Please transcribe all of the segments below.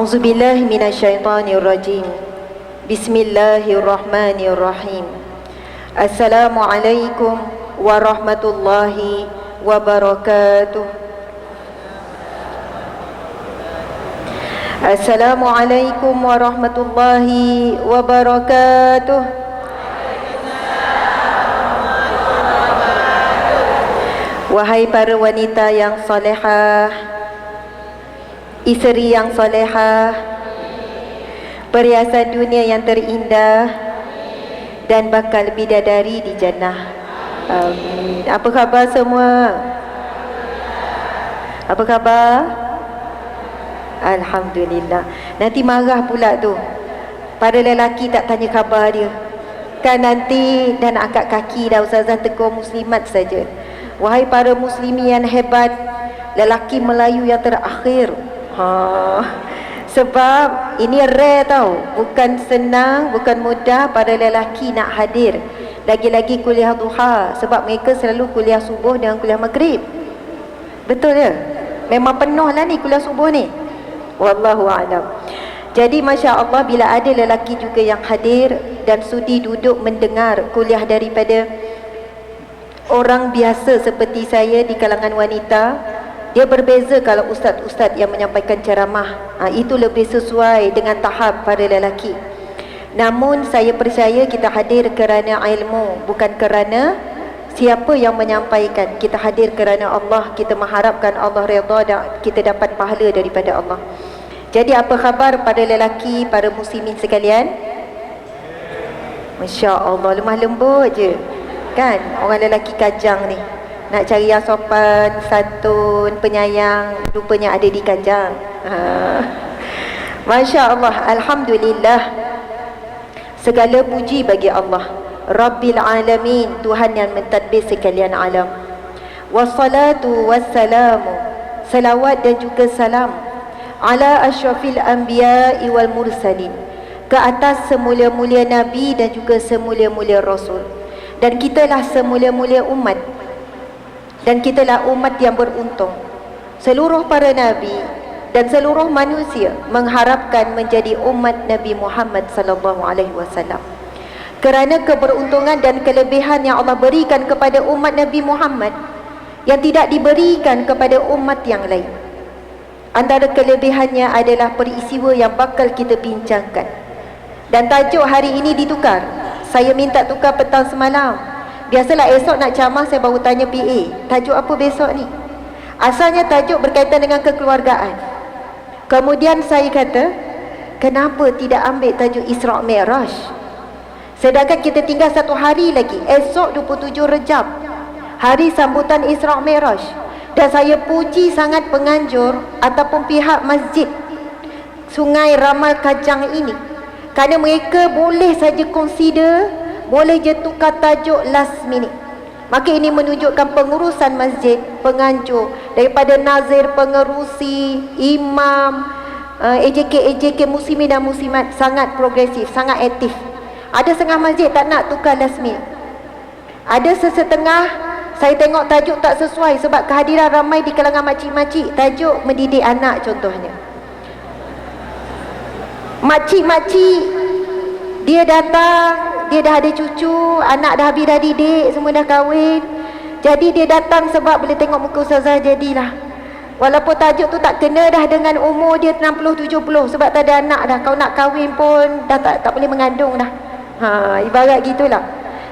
A'udzu billahi minasyaitonir rajim. Bismillahirrahmanirrahim. Assalamualaikum warahmatullahi wabarakatuh. Assalamualaikum warahmatullahi wabarakatuh. Wahai para wanita yang solehah, isteri yang solehah, perhiasan dunia yang terindah, dan bakal bidadari di jannah. Amin. Apa khabar semua? Apa khabar? Alhamdulillah. Nanti marah pula tu para lelaki tak tanya khabar dia. Kan nanti dan angkat kaki dah ustazah tegur muslimat saja. Wahai para muslimin yang hebat, lelaki Melayu yang terakhir. Sebab ini rare tau. Bukan senang, bukan mudah para lelaki nak hadir. Lagi-lagi kuliah duha. Sebab mereka selalu kuliah subuh dengan kuliah maghrib. Betul ya? Memang penuh lah ni kuliah subuh ni. Wallahu a'lam. Jadi Masya Allah, bila ada lelaki juga yang hadir dan sudi duduk mendengar kuliah daripada orang biasa seperti saya di kalangan wanita, dia berbeza kalau ustaz-ustaz yang menyampaikan ceramah. Itu lebih sesuai dengan tahap para lelaki. Namun saya percaya kita hadir kerana ilmu, bukan kerana siapa yang menyampaikan. Kita hadir kerana Allah. Kita mengharapkan Allah redha dan kita dapat pahala daripada Allah. Jadi apa khabar pada lelaki, para muslimin sekalian? Masya Allah, lemah lembut je kan orang lelaki kajang ni. Nak cari yang sopan, santun, penyayang, rupanya ada di kajang. Masya Allah, Alhamdulillah. Segala puji bagi Allah Rabbil Alamin, Tuhan yang mentadbir sekalian alam. Wassalatu wassalamu, salawat dan juga salam, ala asyrafil anbiya'i wal mursalin, ke atas semulia-mulia Nabi dan juga semulia-mulia Rasul. Dan kitalah semulia-mulia umat, dan kitalah umat yang beruntung. Seluruh para Nabi dan seluruh manusia mengharapkan menjadi umat Nabi Muhammad sallallahu alaihi wasallam. Kerana keberuntungan dan kelebihan yang Allah berikan kepada umat Nabi Muhammad yang tidak diberikan kepada umat yang lain. Antara kelebihannya adalah peristiwa yang bakal kita bincangkan. Dan tajuk hari ini ditukar. Saya minta tukar petang semalam. Biasalah esok nak ceramah saya baru tanya PA, tajuk apa besok ni? Asalnya tajuk berkaitan dengan kekeluargaan. Kemudian saya kata, kenapa tidak ambil tajuk Isra' Mi'raj? Sedangkan kita tinggal satu hari lagi. Esok 27 Rejab, hari sambutan Isra' Mi'raj. Dan saya puji sangat penganjur ataupun pihak masjid Sungai Ramal Kajang ini, kerana mereka boleh saja consider, boleh je tukar tajuk last minute. Maka ini menunjukkan pengurusan masjid, penganjur, daripada nazir, pengerusi, imam, AJK muslimin dan muslimat sangat progresif, sangat aktif. Ada setengah masjid tak nak tukar last minute. Ada sesetengah saya tengok tajuk tak sesuai sebab kehadiran ramai di kalangan makcik-makcik. Tajuk mendidik anak contohnya. Makcik-makcik dia datang, dia dah ada cucu, anak dah habis dah didik, semua dah kahwin. Jadi dia datang sebab boleh tengok muka ustazah jadilah. Walaupun tajuk tu tak kena dah dengan umur dia 60-70 sebab tak ada anak dah. Kau nak kahwin pun dah tak boleh mengandung dah. Ibarat gitulah.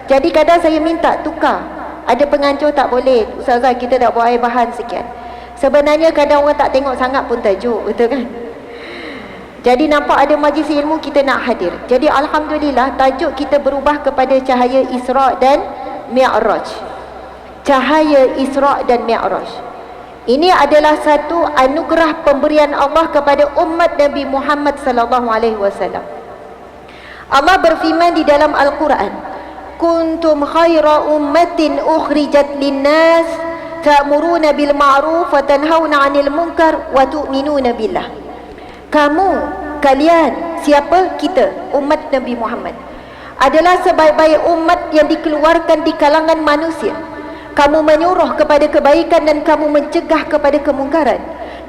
Jadi kadang saya minta tukar. Ada penganjur tak boleh, ustazah kita nak buat air bahan sekian. Sebenarnya kadang orang tak tengok sangat pun tajuk, betul kan? Jadi nampak ada majlis ilmu kita nak hadir. Jadi Alhamdulillah tajuk kita berubah kepada cahaya Isra' dan Mi'raj. Cahaya Isra' dan Mi'raj. Ini adalah satu anugerah pemberian Allah kepada umat Nabi Muhammad sallallahu alaihi wasallam. Allah berfirman di dalam Al-Quran, kuntum khaira ummatin ukhrijat linnas ta'muruna bil ma'ruf wa tanhauna 'anil munkar wa tu'minuna billah. Kamu, kalian, siapa? Kita, umat Nabi Muhammad, adalah sebaik-baik umat yang dikeluarkan di kalangan manusia. Kamu menyuruh kepada kebaikan dan kamu mencegah kepada kemungkaran.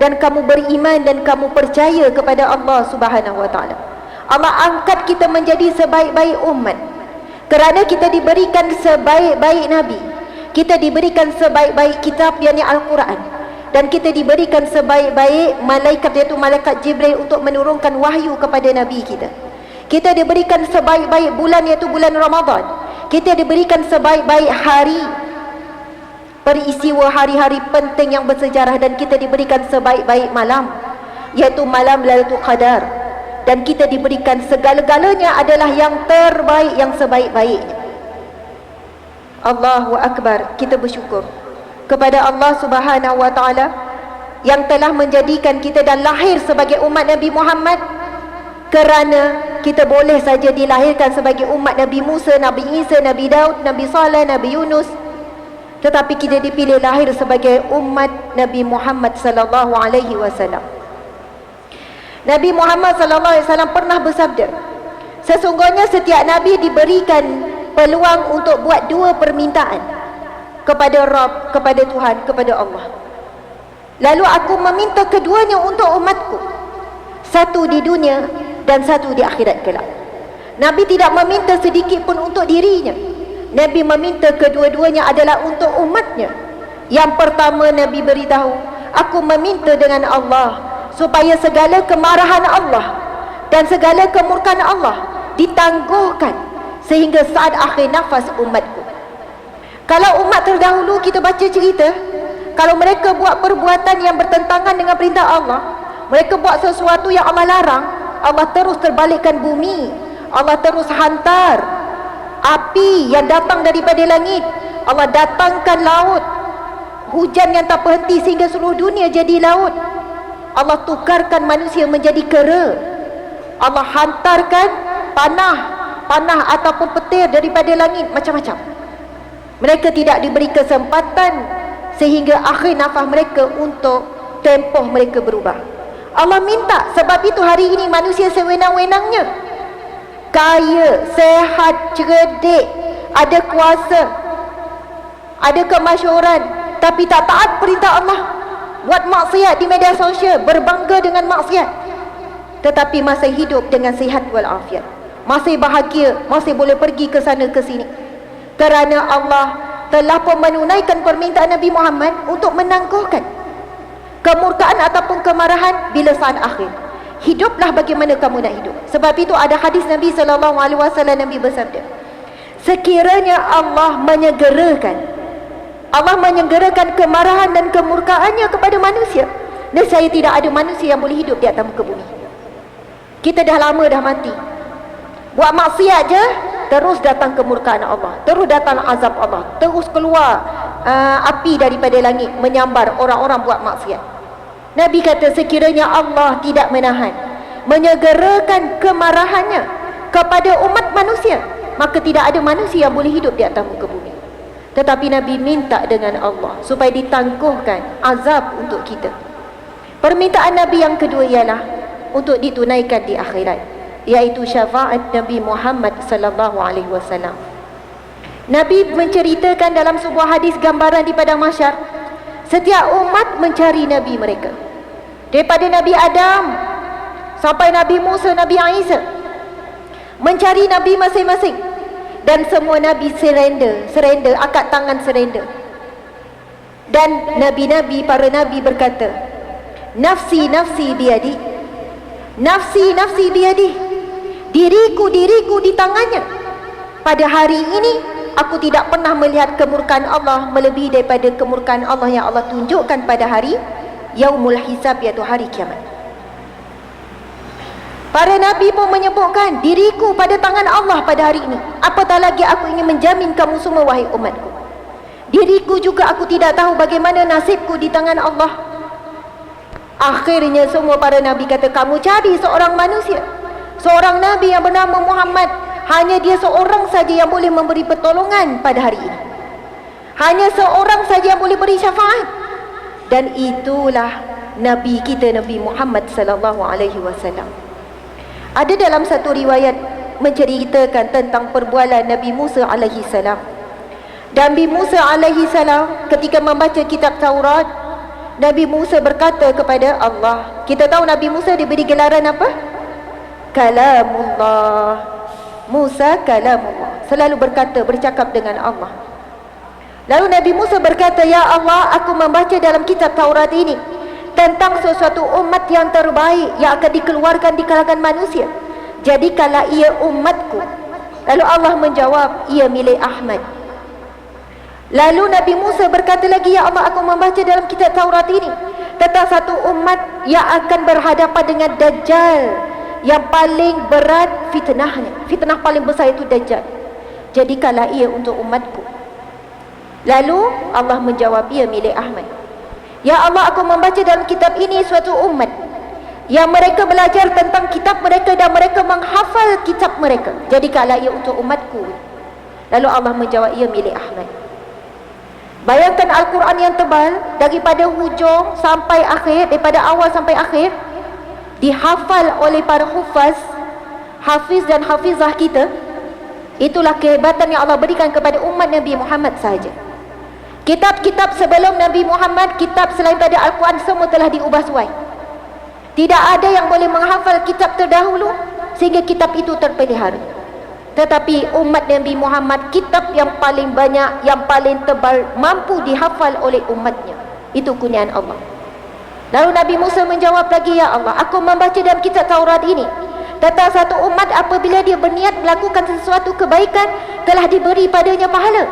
dan kamu beriman dan kamu percaya kepada Allah Subhanahu wa taala. Allah angkat kita menjadi sebaik-baik umat kerana kita diberikan sebaik-baik nabi, kita diberikan sebaik-baik kitab yakni Al-Quran, dan kita diberikan sebaik-baik malaikat iaitu malaikat Jibril untuk menurunkan wahyu kepada nabi kita. Kita diberikan sebaik-baik bulan iaitu bulan Ramadan. Kita diberikan sebaik-baik hari, peristiwa hari-hari penting yang bersejarah, dan kita diberikan sebaik-baik malam iaitu malam Lailatul Qadar. Dan kita diberikan segala-galanya adalah yang terbaik, yang sebaik-baiknya. Allahu Akbar. Kita bersyukur kepada Allah Subhanahu wa taala yang telah menjadikan kita dan lahir sebagai umat Nabi Muhammad, kerana kita boleh saja dilahirkan sebagai umat Nabi Musa, Nabi Isa, Nabi Daud, Nabi Saleh, Nabi Yunus, tetapi kita dipilih lahir sebagai umat Nabi Muhammad sallallahu alaihi wasallam. Nabi Muhammad sallallahu alaihi wasallam pernah bersabda, sesungguhnya setiap nabi diberikan peluang untuk buat dua permintaan kepada Rabb, kepada Tuhan, kepada Allah. Lalu aku meminta keduanya untuk umatku, satu di dunia dan satu di akhirat kelak. Nabi tidak meminta sedikit pun untuk dirinya. Nabi meminta kedua-duanya adalah untuk umatnya. Yang pertama Nabi beritahu, aku meminta dengan Allah supaya segala kemarahan Allah dan segala kemurkaan Allah ditangguhkan sehingga saat akhir nafas umatku. Kalau umat terdahulu kita baca cerita, kalau mereka buat perbuatan yang bertentangan dengan perintah Allah, mereka buat sesuatu yang Allah larang, Allah terus terbalikkan bumi, Allah terus hantar api yang datang daripada langit, Allah datangkan laut, hujan yang tak berhenti sehingga seluruh dunia jadi laut. Allah tukarkan manusia menjadi kera. Allah hantarkan panah ataupun petir daripada langit, macam-macam. Mereka tidak diberi kesempatan sehingga akhir nafas mereka untuk tempoh mereka berubah. Allah minta, sebab itu hari ini manusia sewenang-wenangnya, kaya, sehat, cerdik, ada kuasa, ada kemasyhuran, tapi tak taat perintah Allah, buat maksiat di media sosial, berbangga dengan maksiat, tetapi masih hidup dengan sihat walafiat, masih bahagia, masih boleh pergi ke sana ke sini, kerana Allah telah pun menunaikan permintaan Nabi Muhammad untuk menangguhkan kemurkaan ataupun kemarahan bila saat akhir. Hiduplah bagaimana kamu nak hidup. Sebab itu ada hadis Nabi SAW, Nabi bersabda, sekiranya Allah menyegerakan kemarahan dan kemurkaannya kepada manusia, nescaya tidak ada manusia yang boleh hidup di atas muka bumi. Kita dah lama dah mati, buat maksiat je, terus datang kemurkaan Allah, terus datang azab Allah, terus keluar api daripada langit menyambar orang-orang buat maksiat. Nabi kata sekiranya Allah tidak menyegerakan kemarahannya kepada umat manusia, maka tidak ada manusia yang boleh hidup di atas muka bumi. Tetapi Nabi minta dengan Allah supaya ditangguhkan azab untuk kita. Permintaan Nabi yang kedua ialah untuk ditunaikan di akhirat, iaitu syafaat Nabi Muhammad sallallahu alaihi wasallam. Nabi menceritakan dalam sebuah hadis gambaran di padang mahsyar, setiap umat mencari Nabi mereka, daripada Nabi Adam sampai Nabi Musa, Nabi Isa, mencari Nabi masing-masing. Dan semua Nabi surrender, angkat tangan surrender. Dan Nabi-Nabi, para Nabi berkata, nafsi nafsi biyadi, nafsi nafsi biyadi, diriku di tangannya. Pada hari ini aku tidak pernah melihat kemurkaan Allah melebihi daripada kemurkaan Allah yang Allah tunjukkan pada hari Yaumul Hisab, iaitu hari kiamat. Para Nabi pun menyebutkan, diriku pada tangan Allah pada hari ini, apatah lagi aku ingin menjamin kamu semua wahai umatku. Diriku juga aku tidak tahu bagaimana nasibku di tangan Allah. Akhirnya semua para Nabi kata, kamu cari seorang manusia, seorang Nabi yang bernama Muhammad, hanya dia seorang saja yang boleh memberi pertolongan pada hari ini, hanya seorang saja yang boleh beri syafaat. Dan itulah Nabi kita, Nabi Muhammad sallallahu alaihi wasallam. Ada dalam satu riwayat menceritakan tentang perbualan Nabi Musa alaihi salam. Dan Nabi Musa alaihi salam ketika membaca kitab Taurat, Nabi Musa berkata kepada Allah. Kita tahu Nabi Musa diberi gelaran apa? Kalamullah. Musa kalamullah, selalu berkata, bercakap dengan Allah. Lalu Nabi Musa berkata, ya Allah, aku membaca dalam kitab Taurat ini tentang sesuatu umat yang terbaik yang akan dikeluarkan di kalangan manusia. Jadikanlah ia umatku. Lalu Allah menjawab, ia milik Ahmad. Lalu Nabi Musa berkata lagi, ya Allah, aku membaca dalam kitab Taurat ini tentang satu umat yang akan berhadapan dengan Dajjal, yang paling berat fitnahnya. Fitnah paling besar itu Dajjal. Jadikanlah ia untuk umatku. Lalu Allah menjawab, ia milik Ahmad. Ya Allah, aku membaca dalam kitab ini suatu umat yang mereka belajar tentang kitab mereka dan mereka menghafal kitab mereka. Jadikanlah ia untuk umatku. Lalu Allah menjawab, ia milik Ahmad. Bayangkan Al-Quran yang tebal, daripada hujung sampai akhir, daripada awal sampai akhir, dihafal oleh para hafiz dan hafizah kita. Itulah kehebatan yang Allah berikan kepada umat Nabi Muhammad sahaja. Kitab-kitab sebelum Nabi Muhammad, kitab selain pada Al-Quran, semua telah diubah suai. Tidak ada yang boleh menghafal kitab terdahulu sehingga kitab itu terpelihara. Tetapi umat Nabi Muhammad, kitab yang paling banyak, yang paling tebal, mampu dihafal oleh umatnya. Itu kurniaan Allah. Lalu Nabi Musa menjawab lagi, ya Allah, aku membaca dalam kitab Taurat ini tentang satu umat apabila dia berniat melakukan sesuatu kebaikan, telah diberi padanya pahala.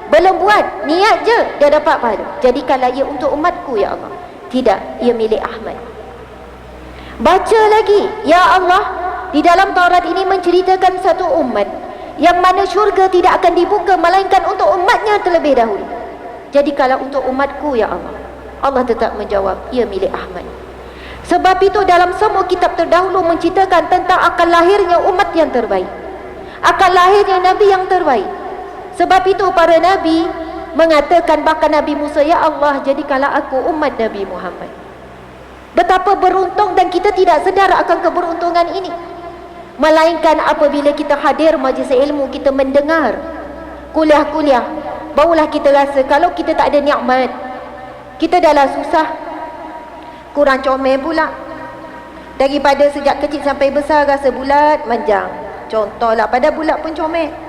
Belum buat, niat je, dia dapat pahala. Jadikanlah ia untuk umatku, ya Allah. Tidak, ia milik Ahmad. Baca lagi, ya Allah, di dalam Taurat ini menceritakan satu umat yang mana syurga tidak akan dibuka melainkan untuk umatnya terlebih dahulu. Jadikanlah untuk umatku, ya Allah. Allah tetap menjawab, ia milik Ahmad. Sebab itu dalam semua kitab terdahulu menceritakan tentang akan lahirnya umat yang terbaik, akan lahirnya Nabi yang terbaik. Sebab itu para Nabi mengatakan, bahkan Nabi Musa, ya Allah, jadikanlah aku umat Nabi Muhammad. Betapa beruntung, dan kita tidak sedar akan keberuntungan ini. Melainkan apabila kita hadir majlis ilmu, kita mendengar kuliah-kuliah, barulah kita rasa kalau kita tak ada nikmat, kita dah lah susah, kurang comel pula. Daripada sejak kecil sampai besar rasa bulat manjang. Contohlah, pada bulat pun comel.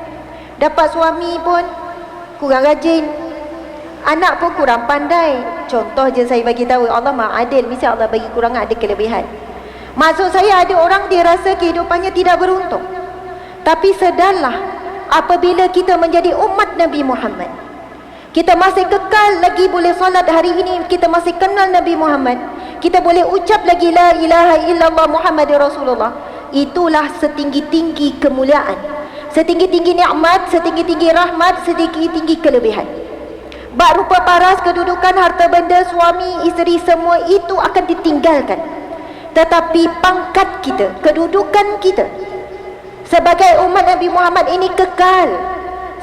Dapat suami pun kurang rajin, anak pun kurang pandai. Contoh je saya bagi tahu, Allah Maha Adil, mesti Allah bagi kurang, ada kelebihan. Maksud saya, ada orang dia rasa kehidupannya tidak beruntung. Tapi sedarlah, apabila kita menjadi umat Nabi Muhammad, kita masih kekal lagi boleh salat hari ini, kita masih kenal Nabi Muhammad, kita boleh ucap lagi la ilaha illallah Muhammadur Rasulullah. Itulah setinggi-tinggi kemuliaan, setinggi-tinggi nikmat, setinggi-tinggi rahmat, setinggi-tinggi kelebihan. Bak rupa paras, kedudukan, harta benda, suami, isteri, semua itu akan ditinggalkan. Tetapi pangkat kita, kedudukan kita sebagai umat Nabi Muhammad ini kekal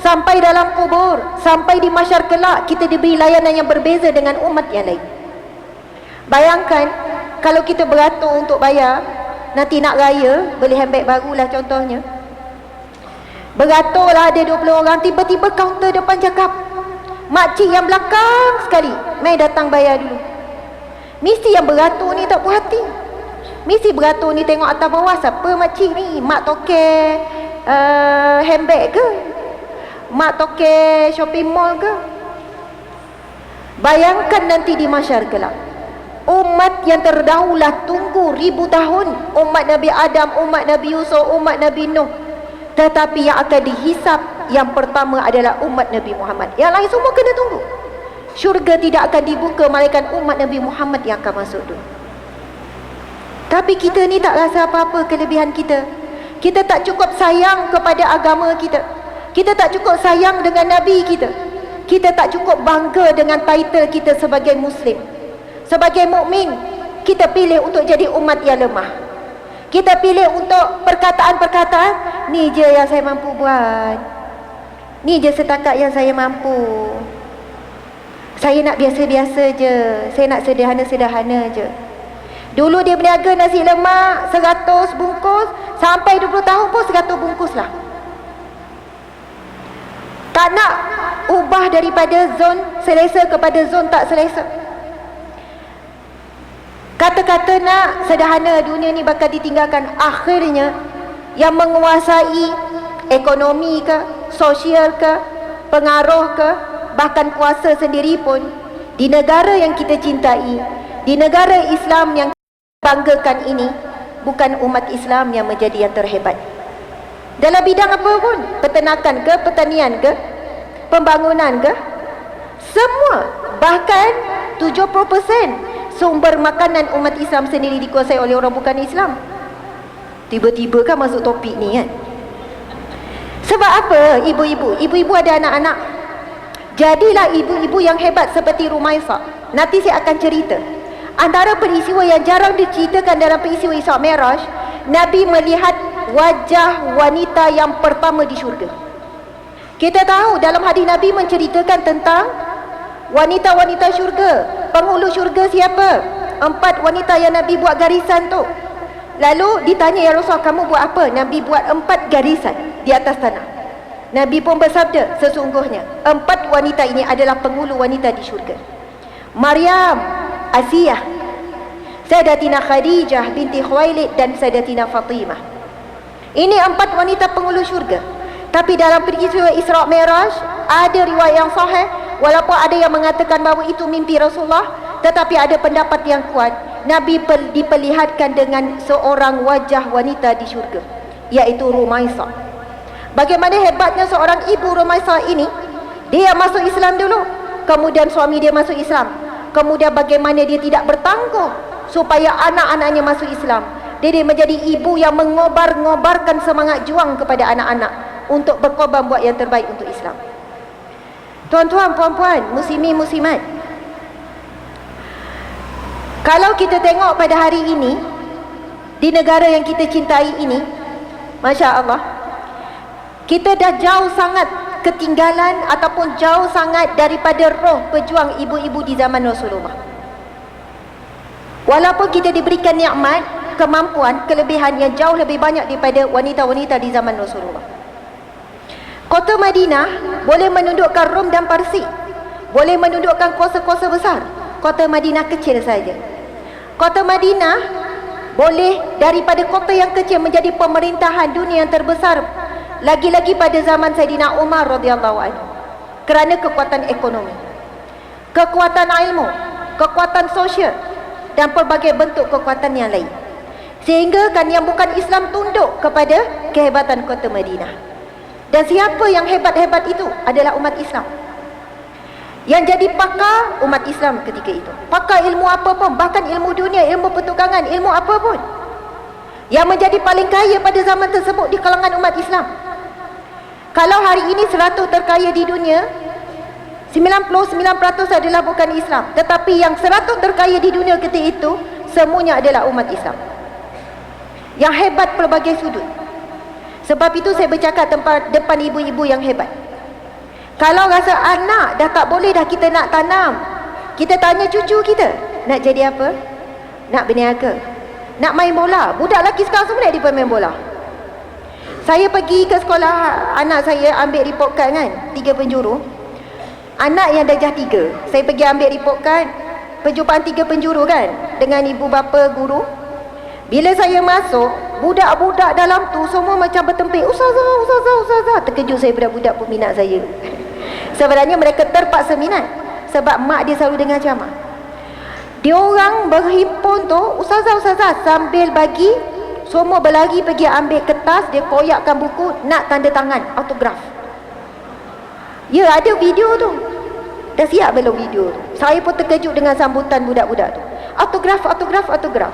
sampai dalam kubur, sampai di mahsyar kelak. Kita diberi layanan yang berbeza dengan umat yang lain. Bayangkan kalau kita beratur untuk bayar, nanti nak raya, beli handbag barulah contohnya, beratur lah ada 20 orang, tiba-tiba kaunter depan cakap, makcik yang belakang sekali, mai datang bayar dulu. Mesti yang beratur ni tak puas hati, mesti beratur ni tengok atas bawah, siapa makcik ni, mak toke handbag ke, mak toke shopping mall ke. Bayangkan nanti di mahsyar kelak, umat yang terdahululah tunggu ribu tahun, umat Nabi Adam, umat Nabi Yusuf, umat Nabi Nuh, tetapi yang akan dihisap yang pertama adalah umat Nabi Muhammad. Yang lain semua kena tunggu. Syurga tidak akan dibuka melainkan umat Nabi Muhammad yang akan masuk dulu. Tapi kita ni tak rasa apa-apa kelebihan kita. Kita tak cukup sayang kepada agama kita, kita tak cukup sayang dengan Nabi kita, kita tak cukup bangga dengan title kita sebagai Muslim, sebagai mukmin. Kita pilih untuk jadi umat yang lemah. Kita pilih untuk perkataan-perkataan, ni je yang saya mampu buat, ni je setakat yang saya mampu, saya nak biasa-biasa je, saya nak sederhana-sederhana je. Dulu dia berniaga nasi lemak 100 bungkus, sampai 20 tahun pun 100 bungkus lah. Tak nak ubah daripada zon selesa kepada zon tak selesa. kata nak sederhana, dunia ni bakal ditinggalkan. Akhirnya yang menguasai ekonomi ke, sosial ke, pengaruh ke, bahkan kuasa sendiri pun di negara yang kita cintai, di negara Islam yang banggakan ini, bukan umat Islam yang menjadi yang terhebat. Dalam bidang apa pun, peternakan ke, pertanian ke, pembangunan ke, semua, bahkan 70% sumber makanan umat Islam sendiri dikuasai oleh orang bukan Islam. Tiba-tiba kan masuk topik ni kan. Sebab apa? Ibu-ibu ada anak-anak. Jadilah ibu-ibu yang hebat seperti Rumaisah. Nanti saya akan cerita. Antara peristiwa yang jarang diceritakan dalam peristiwa Isra Mi'raj, Nabi melihat wajah wanita yang pertama di syurga. Kita tahu dalam hadis Nabi menceritakan tentang wanita-wanita syurga. Penghulu syurga siapa? 4 wanita yang Nabi buat garisan tu. Lalu ditanya, ya Rasul, kamu buat apa? Nabi buat 4 garisan di atas tanah. Nabi pun bersabda, sesungguhnya 4 wanita ini adalah penghulu wanita di syurga. Maryam, Asiyah, Sayyidatina Khadijah binti Khuwailid dan Sayyidatina Fatimah. Ini 4 wanita penghulu syurga. Tapi dalam peristiwa Isra Mi'raj ada riwayat yang sahih, walaupun ada yang mengatakan bahawa itu mimpi Rasulullah, tetapi ada pendapat yang kuat, Nabi diperlihatkan dengan seorang wajah wanita di syurga, iaitu Rumaisah. Bagaimana hebatnya seorang ibu Rumaisah ini. Dia masuk Islam dulu, kemudian suami dia masuk Islam, kemudian bagaimana dia tidak bertangguh supaya anak-anaknya masuk Islam. Dia menjadi ibu yang mengobar-ngobarkan semangat juang kepada anak-anak untuk berkorban buat yang terbaik untuk Islam. Tuan-tuan, puan-puan, muslimin, muslimat, kalau kita tengok pada hari ini di negara yang kita cintai ini, Masya Allah, kita dah jauh sangat ketinggalan ataupun jauh sangat daripada roh pejuang ibu-ibu di zaman Rasulullah. Walaupun kita diberikan nikmat, kemampuan, kelebihan yang jauh lebih banyak daripada wanita-wanita di zaman Rasulullah. Kota Madinah boleh menundukkan Rom dan Parsi, boleh menundukkan kuasa-kuasa besar. Kota Madinah kecil saja. Kota Madinah boleh daripada kota yang kecil menjadi pemerintahan dunia yang terbesar, lagi-lagi pada zaman Saidina Umar radhiyallahu anhu, kerana kekuatan ekonomi, kekuatan ilmu, kekuatan sosial dan pelbagai bentuk kekuatan yang lain. Sehingga kan yang bukan Islam tunduk kepada kehebatan kota Madinah. Dan siapa yang hebat-hebat itu adalah umat Islam. Yang jadi pakar umat Islam ketika itu. Pakar ilmu apa pun, bahkan ilmu dunia, ilmu pertukangan, ilmu apa pun. Yang menjadi paling kaya pada zaman tersebut di kalangan umat Islam. Kalau hari ini 100 terkaya di dunia, 99% adalah bukan Islam. Tetapi yang 100 terkaya di dunia ketika itu, semuanya adalah umat Islam. Yang hebat pelbagai sudut. Sebab itu saya bercakap depan ibu-ibu yang hebat. Kalau rasa anak dah tak boleh dah kita nak tanam, kita tanya cucu kita, nak jadi apa? Nak berniaga, nak main bola. Budak lelaki sekarang semua nak main bola. Saya pergi ke sekolah anak saya ambil report card kan, 3 penjuru. Anak yang darjah 3, saya pergi ambil report card perjumpaan 3 penjuru kan, dengan ibu bapa guru. Bila saya masuk, budak-budak dalam tu semua macam bertempik, Ustazah, Ustazah, Ustazah. Terkejut saya, budak-budak peminat saya. Sebenarnya mereka terpaksa minat, sebab mak dia selalu dengar ceramah. Dia orang berhimpun tu, Ustazah, Ustazah, sambil bagi, semua berlari pergi ambil kertas, dia koyakkan buku, nak tanda tangan, autograf. Ya, ada video tu. Dah siap belum video tu? Saya pun terkejut dengan sambutan budak-budak tu. Autograf, autograf, autograf.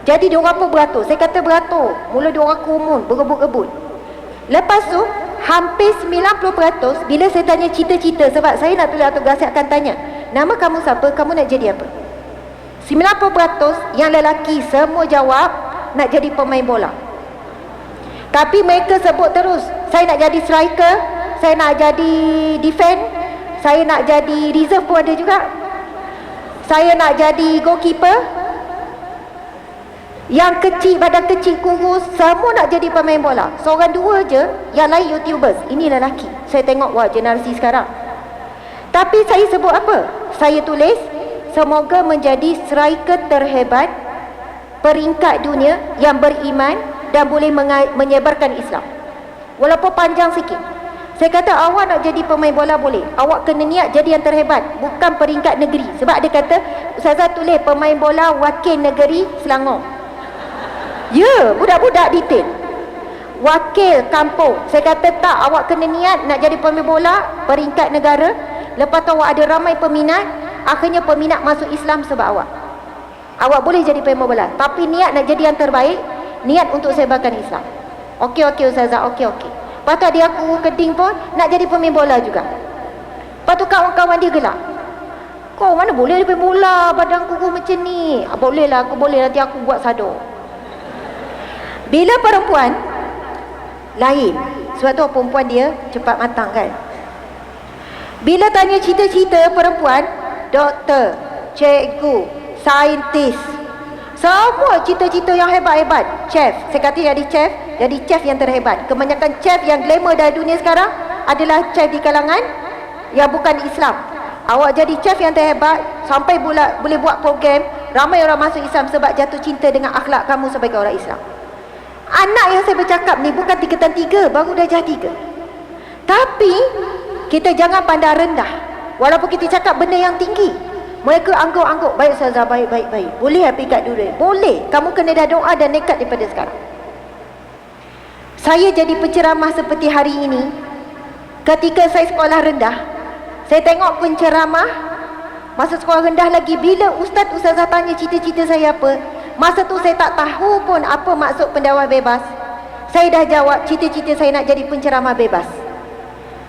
Jadi diorang pun beratur. Saya kata beratur. Mula diorang kumun, berebut-rebut. Lepas tu, hampir 90% bila saya tanya cita-cita, sebab saya nak tulis autograf, saya akan tanya, nama kamu siapa? Kamu nak jadi apa? 90% yang lelaki semua jawab, nak jadi pemain bola. Tapi mereka sebut terus, saya nak jadi striker, saya nak jadi defend, saya nak jadi reserve pun ada juga, saya nak jadi goalkeeper. Yang kecil, badan kecil, kurus, semua nak jadi pemain bola. Seorang dua je, yang lain YouTubers. Ini lelaki. Saya tengok, wah, generasi sekarang. Tapi saya sebut apa? Saya tulis, semoga menjadi striker terhebat peringkat dunia yang beriman dan boleh menyebarkan Islam. Walaupun panjang sikit. Saya kata awak nak jadi pemain bola boleh. Awak kena niat jadi yang terhebat, bukan peringkat negeri. Sebab dia kata, Ustazah tulis pemain bola wakil negeri Selangor. Ya, budak-budak detail. Wakil kampung. Saya kata tak, awak kena niat nak jadi pemain bola peringkat negara. Lepas tu awak ada ramai peminat, akhirnya peminat masuk Islam sebab awak. Awak boleh jadi pemain bola, tapi niat nak jadi yang terbaik, niat untuk sebarkan Islam. Okey Ustazah, okey. Lepas tu adik aku Keding pun nak jadi pemain bola juga. Lepas tu kawan-kawan dia gelak. Kau mana boleh dia pemain bola, badan kuku macam ni. Boleh lah, aku boleh, nanti aku buat sado. Bila perempuan lain, sebab tu perempuan dia cepat matang kan. Bila tanya cita-cita perempuan, doktor, cikgu, saintis, semua cita-cita yang hebat-hebat. Chef, saya kata jadi chef yang terhebat. Kebanyakan chef yang glamour dalam dunia sekarang adalah chef di kalangan yang bukan Islam. Awak jadi chef yang terhebat, sampai boleh buat program, ramai orang masuk Islam sebab jatuh cinta dengan akhlak kamu sebagai orang Islam. Anak yang saya bercakap ni bukan tingkatan 3, baru darjah 3. Tapi kita jangan pandang rendah. Walaupun kita cakap benda yang tinggi, mereka angguk-angguk, baik Ustazah, baik. Boleh hapikat dulu? Boleh. Kamu kena dah doa dan nekat daripada sekarang. Saya jadi penceramah seperti hari ini. Ketika saya sekolah rendah, saya tengok penceramah masa sekolah rendah lagi, bila ustazah tanya cita-cita saya apa, masa tu saya tak tahu pun apa maksud pendakwah bebas. Saya dah jawab, cita-cita saya nak jadi penceramah bebas.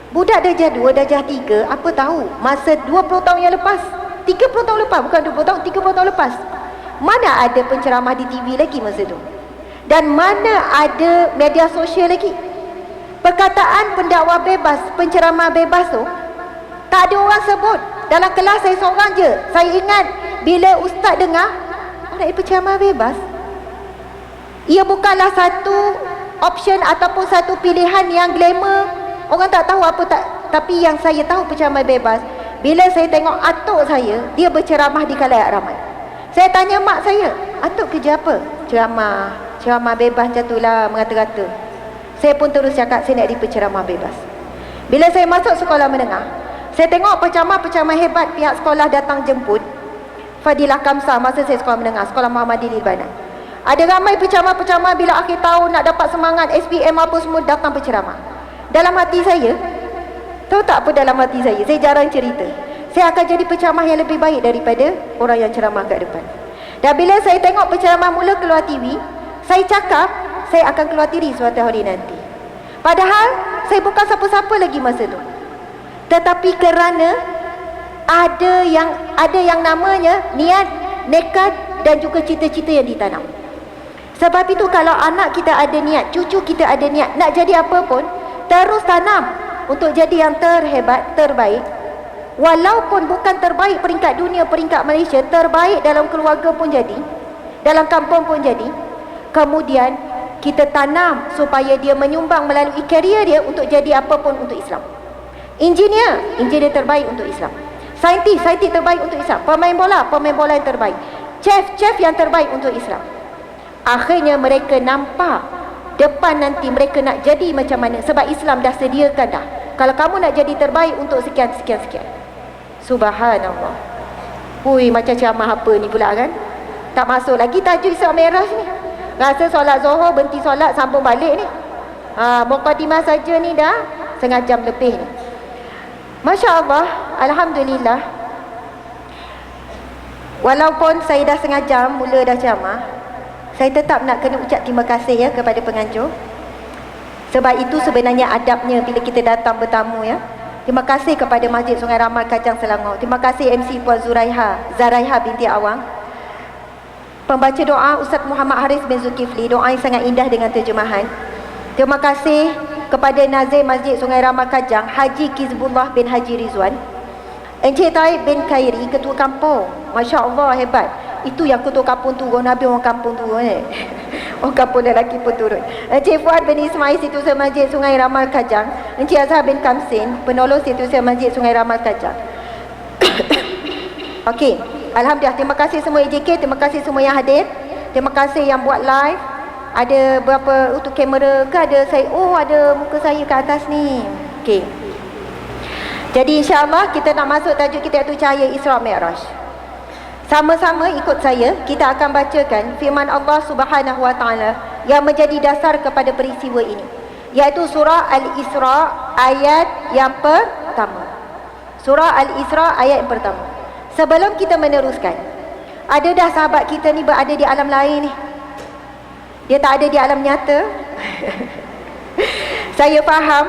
Budak darjah 2, darjah 3, apa tahu masa 20 tahun yang lepas, 30 tahun lepas, bukan 20 tahun, 30 tahun lepas, mana ada penceramah di TV lagi masa tu, dan mana ada media sosial lagi. Perkataan pendakwah bebas, penceramah bebas tu tak ada orang sebut. Dalam kelas saya seorang je. Saya ingat bila ustaz dengar, nak penceramah bebas, ia bukanlah satu option ataupun satu pilihan yang glamour. Orang tak tahu apa tak. Tapi yang saya tahu penceramah bebas, bila saya tengok atuk saya, dia berceramah di khalayak ramai. Saya tanya mak saya, atuk kerja apa? Ceramah bebas macam itulah, mengata-kata. Saya pun terus cakap, saya nak jadi penceramah bebas. Bila saya masuk sekolah menengah, saya tengok penceramah-penceramah hebat pihak sekolah datang jemput. Fadilah Kamsah masa saya sekolah menengah, sekolah Muhammadiyah di Libanan. Ada ramai penceramah-penceramah bila akhir tahun nak dapat semangat SPM apa semua, datang penceramah. Dalam hati saya, tahu tak apa dalam hati saya? Saya jarang cerita. Saya akan jadi penceramah yang lebih baik daripada orang yang ceramah kat depan. Dan bila saya tengok penceramah mula keluar TV, saya cakap, saya akan keluar TV suatu hari nanti. Padahal saya bukan siapa-siapa lagi masa tu. Tetapi kerana ada yang namanya niat, nekat dan juga cita-cita yang ditanam. Sebab itu kalau anak kita ada niat, cucu kita ada niat nak jadi apa pun, terus tanam untuk jadi yang terhebat, terbaik. Walaupun bukan terbaik peringkat dunia, peringkat Malaysia, terbaik dalam keluarga pun jadi, dalam kampung pun jadi. Kemudian kita tanam supaya dia menyumbang melalui karier dia untuk jadi apa pun untuk Islam. Engineer terbaik untuk Islam. Saintis terbaik untuk Islam. Pemain bola yang terbaik. Chef yang terbaik untuk Islam. Akhirnya mereka nampak depan nanti mereka nak jadi macam mana, sebab Islam dah sediakan dah. Kalau kamu nak jadi terbaik untuk sekian. Subhanallah. Hui, macam ceramah apa ni pula kan? Tak masuk lagi tajuk Isra Mi'raj ni. Rasa solat Zuhur berhenti solat, sambung balik ni. Mukadimah saja ni dah setengah jam lebih ni. Masya Allah, alhamdulillah. Walaupun saya dah setengah jam mula dah ceramah, saya tetap nak kena ucap terima kasih ya kepada penganjur. Sebab itu sebenarnya adabnya bila kita datang bertamu ya. Terima kasih kepada Masjid Sungai Ramal Kajang Selangor. Terima kasih MC Puan Zaraiha binti Awang. Pembaca doa Ustaz Muhammad Haris bin Zulkifli, doa yang sangat indah dengan terjemahan. Terima kasih kepada Nazir Masjid Sungai Ramal Kajang, Haji Kizbullah bin Haji Rizwan. Encik Taib bin Khairi, ketua kampung. Masya Allah, hebat. Itu yang ketua kampung turun, Nabi orang kampung turun orang kampung lelaki pun turun. Encik Fuad bin Ismail, Situasi Masjid Sungai Ramal Kajang. Encik Azhar bin Kamsin, penolong Situasi Masjid Sungai Ramal Kajang. Okey, alhamdulillah, terima kasih semua EJK, terima kasih semua yang hadir. Terima kasih yang buat live. Ada berapa untuk kamera ke ada saya? Oh, ada muka saya ke atas ni. Okey. Jadi insya-Allah kita nak masuk tajuk kita iaitu cahaya Isra Mi'raj. Sama-sama ikut saya, kita akan bacakan firman Allah Subhanahu Wa Taala yang menjadi dasar kepada peristiwa ini, iaitu surah Al-Isra ayat yang pertama. Surah Al-Isra ayat yang pertama. Sebelum kita meneruskan, ada dah sahabat kita ni berada di alam lain ni. Dia tak ada di alam nyata. Saya faham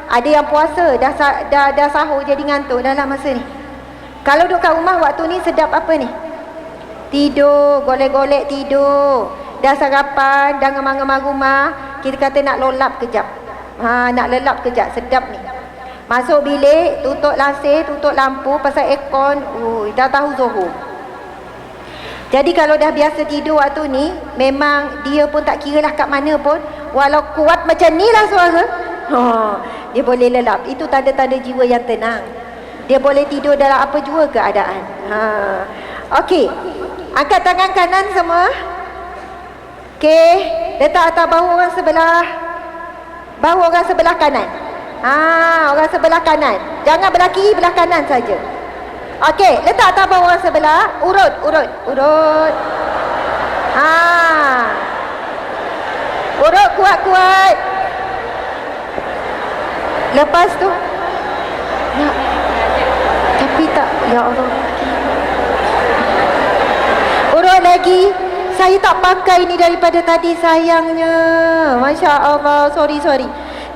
ada yang puasa dah sahur jadi ngantuk dalam masa ni. Kalau duduk kat rumah waktu ni sedap apa ni? Tidur, golek-golek tidur. Dah sarapan, dah ngemang-ngemang rumah, kita kata nak lolap kejap. Nak lelap kejap, sedap ni. Masuk bilik, tutup lasir, tutup lampu, pasal aircon, dah tahu Zuhur. Jadi kalau dah biasa tidur waktu ni, memang dia pun tak kira lah kat mana pun, walau kuat macam ni lah suara, dia boleh lelap. Itu tanda-tanda jiwa yang tenang. Dia boleh tidur dalam apa jua keadaan. Okey, angkat tangan kanan semua. Okey, letak atas bahu orang sebelah. Bahu orang sebelah kanan. Orang sebelah kanan. Jangan belah kiri, belah kanan saja. Okey, letak atas bahu orang sebelah. Urut. Urut kuat-kuat. Lepas tu tapi tak, ya Allah. Urut lagi. Saya tak pakai ni daripada tadi sayangnya. Masya Allah. Sorry.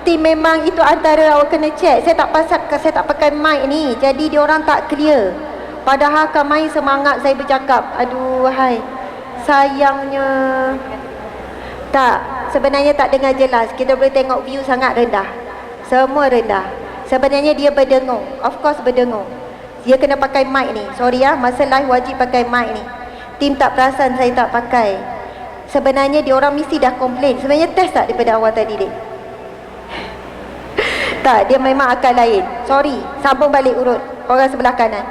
Tim memang itu antara awak kena check. Saya tak pakai mic ni, jadi diorang tak clear. Padahal kan main semangat saya bercakap. Aduh, hai. Sayangnya. Tak, sebenarnya tak dengar jelas. Kita boleh tengok view sangat rendah. Semua rendah. Sebenarnya dia berdengung. Of course berdengung. Dia kena pakai mic ni. Sorry masa live wajib pakai mic ni. Tim tak perasan saya tak pakai. Sebenarnya diorang mesti dah komplain. Sebenarnya test tak daripada awal tadi dek? Tak, dia memang akal lain. Sorry, sambung balik urut orang sebelah kanan.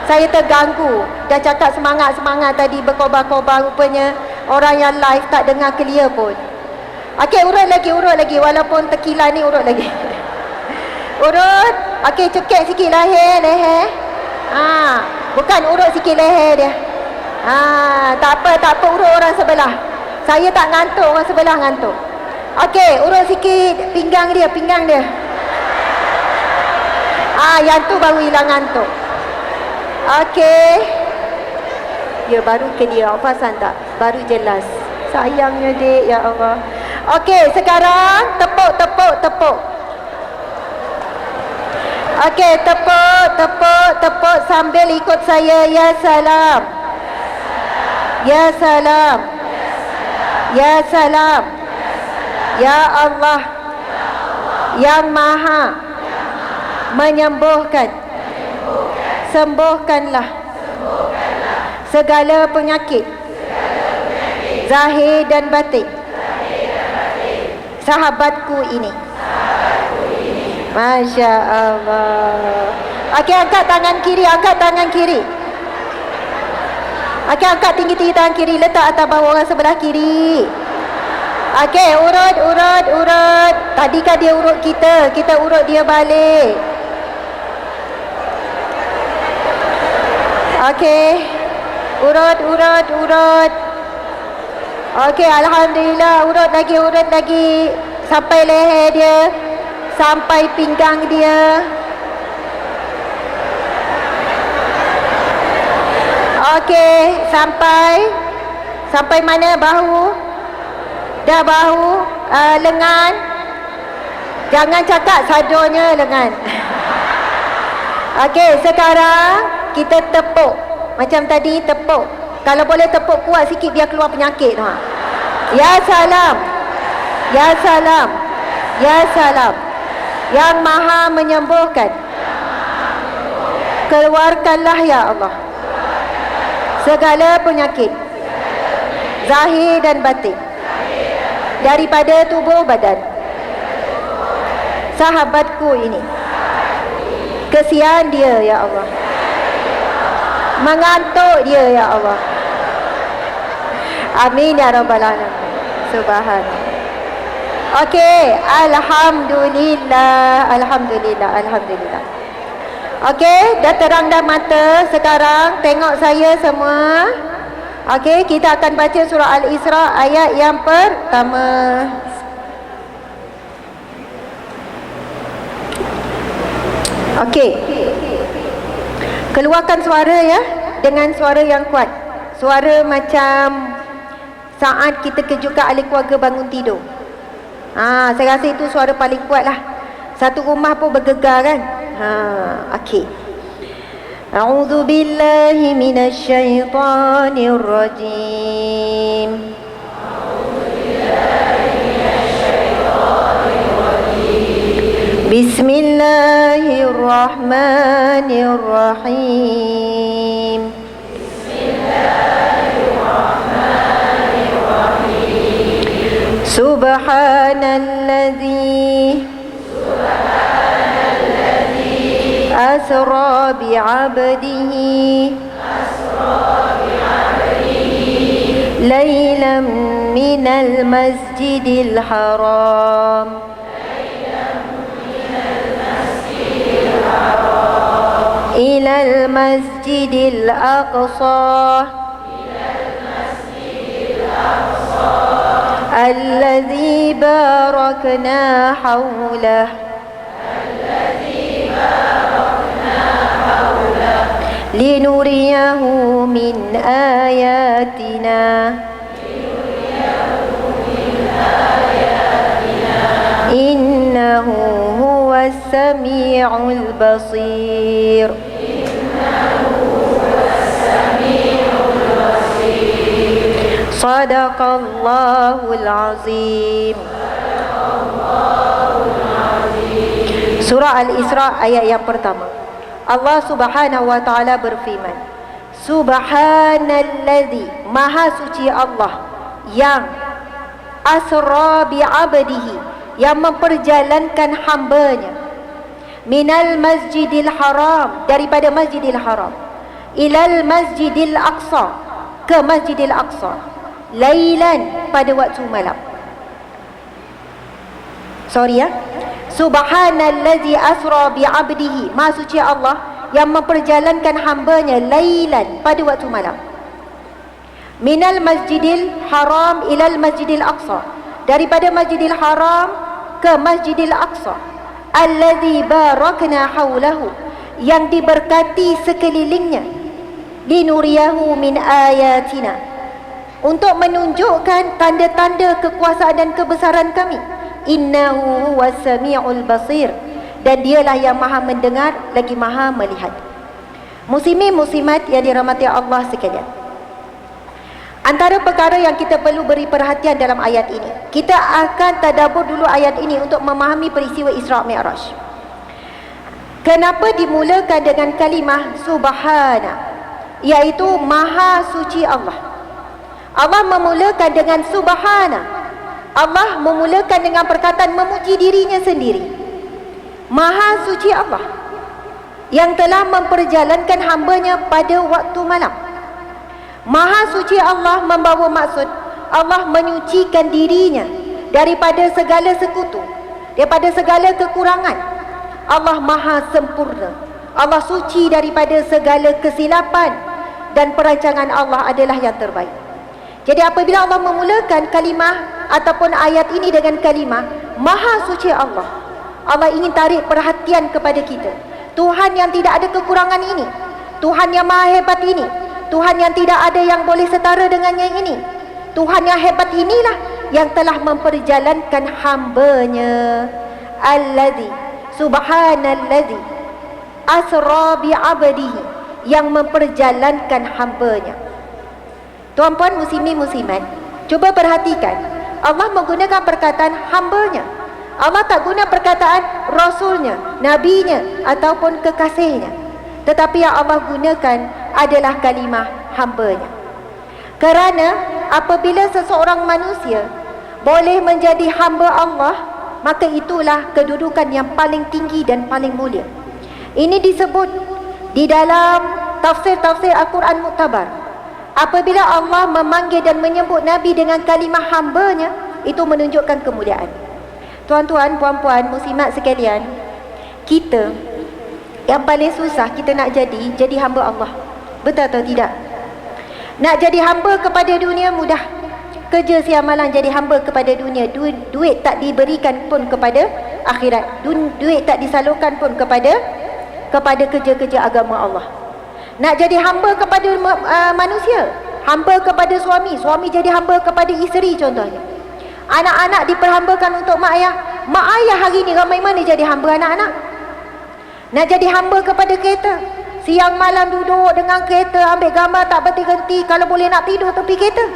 Saya terganggu. Dah cakap semangat-semangat tadi, berkobar-kobar. Rupanya orang yang live tak dengar clear pun. Okey, urut lagi. Walaupun tekilan ni urut lagi. Urut. Okey, cekek sikit leher. Bukan urut sikit leher dia. Tak apa urut orang sebelah. Saya tak ngantuk, orang sebelah ngantuk. Okey, urut sikit pinggang dia. Yang tu baru hilang ngantuk. Okey. Ya, baru ke dia. Awak perasan tak? Baru jelas. Sayangnya dek, ya Allah. Okey, sekarang tepuk. Okey, tepuk sambil ikut saya. Ya salam. Ya salam. Ya salam. Ya Allah. Yang Maha menyembuhkan. Sembuhkanlah segala penyakit zahir dan batin sahabatku ini. Masya Allah. Okey, angkat tangan kiri. Okey, angkat tinggi-tinggi tangan kiri. Letak atas bawah orang sebelah kiri. Okey, urut. Tadi kan dia urut kita urut dia balik. Okey. Urut. Okey, alhamdulillah. Urut lagi sampai leher dia, sampai pinggang dia. Okey, sampai mana? Bahu. Dah bahu, lengan. Jangan cakap sadonya lengan. Okey, sekarang kita tepuk. Macam tadi tepuk. Kalau boleh tepuk kuat sikit biar keluar penyakit tu. Ya salam. Ya salam. Ya salam. Yang Maha menyembuhkan. Keluarkanlah ya Allah segala penyakit zahir dan batin daripada tubuh badan sahabatku ini. Kesian dia ya Allah. Mengantuk dia ya Allah. Amin ya rabbal alamin. Subhanallah. Okey, alhamdulillah, alhamdulillah, alhamdulillah. Okey, dah terang dah mata. Sekarang tengok saya semua. Okey, kita akan baca surah Al-Isra ayat yang pertama. Okey. Keluarkan suara ya, dengan suara yang kuat. Suara macam saat kita kejutkan ahli keluarga bangun tidur. Saya rasa itu suara paling kuat lah. Satu rumah pun bergegar kan. Okey. A'udzu billahi minasyaitonir rajim. Bismillahirrahmanirrahim. Subhanalladzi asra bi'abdihi laylan minal masjidil haram ilal masjidil aqsa alladzi barakna hawlah linuriyahu min ayatina innahu huwas sami'ul basir. Sadaqallahul azim. Surah Al-Isra ayat yang pertama. Allah Subhanahu wa taala berfirman, Subhanalladzi, maha suci Allah yang asra bi 'abdihi, yang memperjalankan hambanya, minal masjidil haram, daripada masjidil haram, ilal masjidil aqsa, ke masjidil aqsa, lailan, pada waktu malam. Subhanalladzi asra bi 'abdihi, maha suci Allah yang memperjalankan hambanya lailan, pada waktu malam, minal masjidil haram ilal masjidil aqsa, daripada masjidil haram ke masjidil aqsa, alladzi barakna haulahu, yang diberkati sekelilingnya, linuriyahu min ayatina, untuk menunjukkan tanda-tanda kekuasaan dan kebesaran kami. Innahu huwas sami'ul basir, dan dialah yang maha mendengar lagi maha melihat. Muslimin muslimat yang dirahmati Allah sekalian, antara perkara yang kita perlu beri perhatian dalam ayat ini, kita akan tadabbur dulu ayat ini untuk memahami peristiwa Isra' Mi'raj. Kenapa dimulakan dengan kalimah subhana, iaitu maha suci Allah. Allah memulakan dengan subhana. Allah memulakan dengan perkataan memuji dirinya sendiri. Maha suci Allah yang telah memperjalankan hambanya pada waktu malam. Maha suci Allah membawa maksud Allah menyucikan dirinya daripada segala sekutu, daripada segala kekurangan. Allah maha sempurna. Allah suci daripada segala kesilapan, dan perancangan Allah adalah yang terbaik. Jadi apabila Allah memulakan kalimah ataupun ayat ini dengan kalimah maha suci Allah, Allah ingin tarik perhatian kepada kita. Tuhan yang tidak ada kekurangan ini, Tuhan yang maha hebat ini, Tuhan yang tidak ada yang boleh setara dengannya ini, Tuhan yang hebat inilah yang telah memperjalankan hambanya. Alladzi, subhanalladzi asra bi 'abdihi, yang memperjalankan hambanya. Tuan-puan muslimin muslimat, cuba perhatikan, Allah menggunakan perkataan hambanya. Allah tak guna perkataan rasulnya, nabinya ataupun kekasihnya, tetapi yang Allah gunakan adalah kalimah hambanya. Kerana apabila seseorang manusia boleh menjadi hamba Allah, maka itulah kedudukan yang paling tinggi dan paling mulia. Ini disebut di dalam tafsir-tafsir Al-Quran Muktabar, Apabila Allah memanggil dan menyebut Nabi dengan kalimah hamba-Nya, itu menunjukkan kemuliaan. Tuan-tuan, puan-puan, muslimat sekalian, kita yang paling susah kita nak jadi hamba Allah. Betul atau tidak? Nak jadi hamba kepada dunia mudah. Kerja siang malam jadi hamba kepada dunia. Duit tak diberikan pun kepada akhirat. Duit tak disalurkan pun kepada kerja-kerja agama Allah. Nak jadi hamba kepada manusia, hamba kepada suami, suami jadi hamba kepada isteri contohnya. Anak-anak diperhambakan untuk mak ayah. Mak ayah hari ni ramai mana jadi hamba anak-anak. Nak jadi hamba kepada kereta, siang malam duduk dengan kereta, ambil gambar tak berhenti-henti. Kalau boleh nak tidur tepi kereta.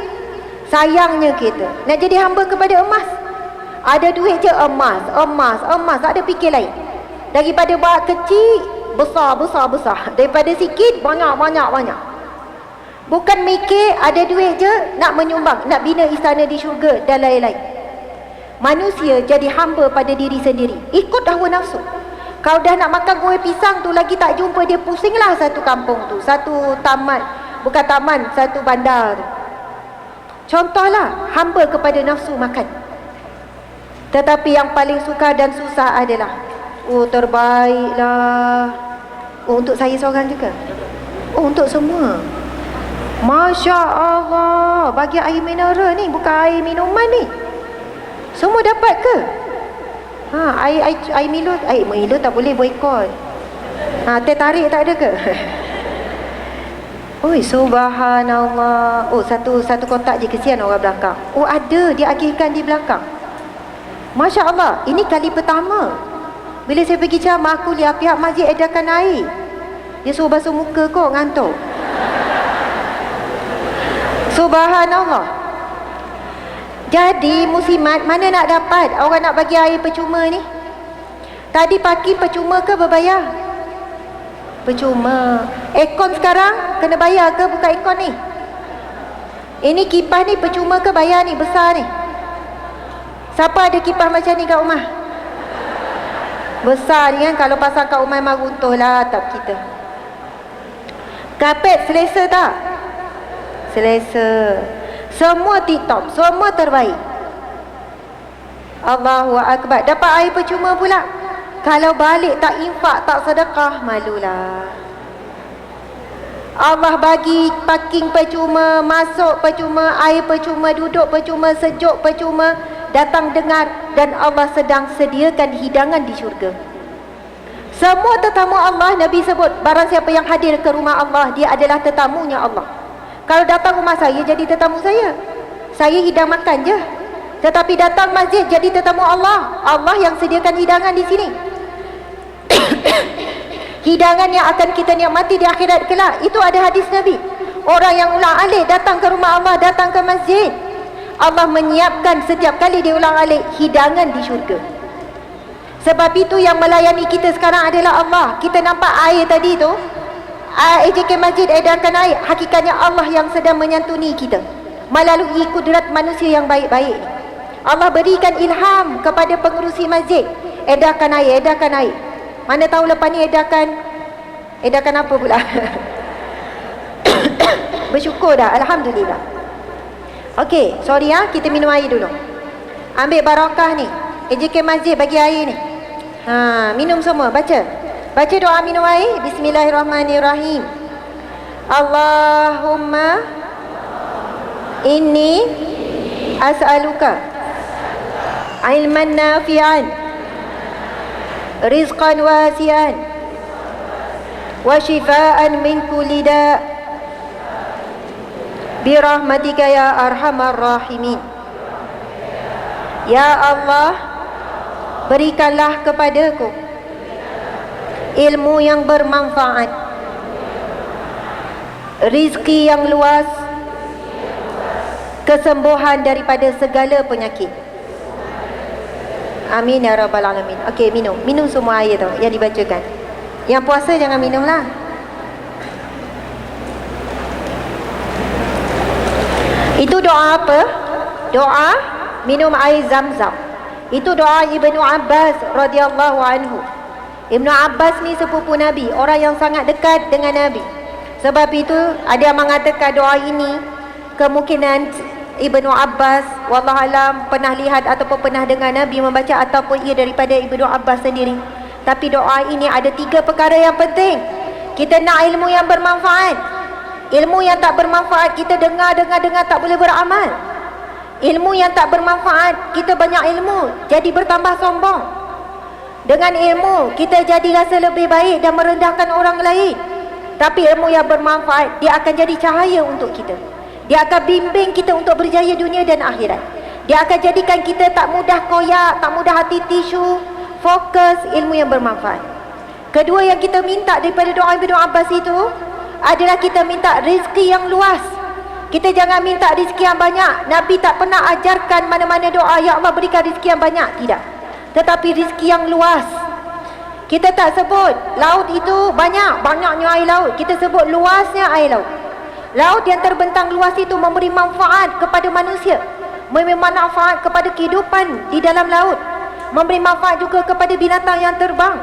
Sayangnya kita nak jadi hamba kepada emas. Ada duit je emas. Tak ada fikir lain. Daripada buat kecil, besar. Daripada sikit, banyak. Bukan mikir ada duit je, nak menyumbang, nak bina istana di syurga dan lain-lain. Manusia jadi hamba pada diri sendiri. Ikut hawa nafsu. Kalau dah nak makan kuih pisang tu lagi tak jumpa, dia pusinglah satu kampung tu. Satu taman, bukan taman, satu bandar tu. Contohlah, hamba kepada nafsu makan. Tetapi yang paling sukar dan susah adalah, terbaiklah. Untuk saya seorang juga. Untuk semua. Masya Allah, bagi air mineral ni, bukan air minuman ni. Semua dapat ke? Air Milo tak boleh boikot. Teh tarik tak ada ke? Oi, subhanallah. Satu kotak je, kesian orang belakang. Ada, dia agihkan di belakang. Masya Allah, ini kali pertama. Bila saya pergi ceramah, aku lihat pihak masjid edarkan air. Dia suruh basuh muka kok, ngantuk. Subhanallah. Jadi muslimat, mana nak dapat orang nak bagi air percuma ni? Tadi pagi percuma ke berbayar? Percuma. Aircon sekarang kena bayar ke buka aircon ni? Ini kipas ni percuma ke bayar ni, besar ni? Siapa ada kipas macam ni kat rumah? Besar ni kan, kalau pasang kat rumah memang runtuh lah atap kita. Kapet selesa tak? Selesa. Semua tip-top, semua terbaik. Allahu Akbar. Dapat air percuma pula. Kalau balik tak infak, tak sedekah, malulah. Allah bagi parking percuma, masuk percuma, air percuma, duduk percuma, sejuk percuma, datang dengar, dan Allah sedang sediakan hidangan di syurga. Semua tetamu Allah, Nabi sebut, barang siapa yang hadir ke rumah Allah, dia adalah tetamunya Allah. Kalau datang rumah saya, jadi tetamu saya. Saya hidang makan je. Tetapi datang masjid, jadi tetamu Allah. Allah yang sediakan hidangan di sini. Hidangan yang akan kita nikmati di akhirat kelak. Itu ada hadis Nabi. Orang yang ulang-alik datang ke rumah Allah, datang ke masjid, Allah menyiapkan setiap kali dia ulang-alik hidangan di syurga. Sebab itu yang melayani kita sekarang adalah Allah. Kita nampak air tadi tu, AJK Masjid edarkan air, hakikatnya Allah yang sedang menyantuni kita melalui kudrat manusia yang baik-baik. Allah berikan ilham kepada pengurusi masjid, edarkan air. Mana tahu lepas ni edarkan apa pula. Bersyukur dah, alhamdulillah. Okey, sorry kita minum air dulu. Ambil barakah ni. AJK Masjid bagi air ni. Minum semua, baca doa minum air. Bismillahirrahmanirrahim. Allahumma inni as'aluka ilman nafi'an, rizqan wasi'an, wa shifaan min kulli da' birahmatika ya arhamar rahimin. Ya Allah, berikanlah kepadaku ilmu yang bermanfaat, rizki yang luas, kesembuhan daripada segala penyakit. Amin ya rabbal alamin. Okey, minum semua air tu yang dibacakan. Yang puasa jangan minumlah. Itu doa apa? Doa minum air Zam-Zam. Itu doa Ibnu Abbas radhiyallahu anhu. Ibnu Abbas ni sepupu Nabi, orang yang sangat dekat dengan Nabi. Sebab itu ada yang mengatakan doa ini kemungkinan Ibnu Abbas wallahualam pernah lihat ataupun pernah dengar Nabi membaca, ataupun ia daripada Ibnu Abbas sendiri. Tapi doa ini ada 3 perkara yang penting. Kita nak ilmu yang bermanfaat. Ilmu yang tak bermanfaat kita dengar tak boleh beramal. Ilmu yang tak bermanfaat kita banyak ilmu jadi bertambah sombong. Dengan ilmu kita jadi rasa lebih baik dan merendahkan orang lain. Tapi ilmu yang bermanfaat dia akan jadi cahaya untuk kita. Dia akan bimbing kita untuk berjaya dunia dan akhirat. Dia akan jadikan kita tak mudah koyak, tak mudah hati tisu. Fokus ilmu yang bermanfaat. Kedua yang kita minta daripada doa Ibnu Abbas itu adalah kita minta rezeki yang luas. Kita jangan minta rezeki yang banyak. Nabi tak pernah ajarkan mana-mana doa ya Allah berikan rezeki yang banyak, tidak. Tetapi rezeki yang luas. Kita tak sebut laut itu banyaknya air laut. Kita sebut luasnya air laut. Laut yang terbentang luas itu memberi manfaat kepada manusia, memberi manfaat kepada kehidupan di dalam laut, memberi manfaat juga kepada binatang yang terbang,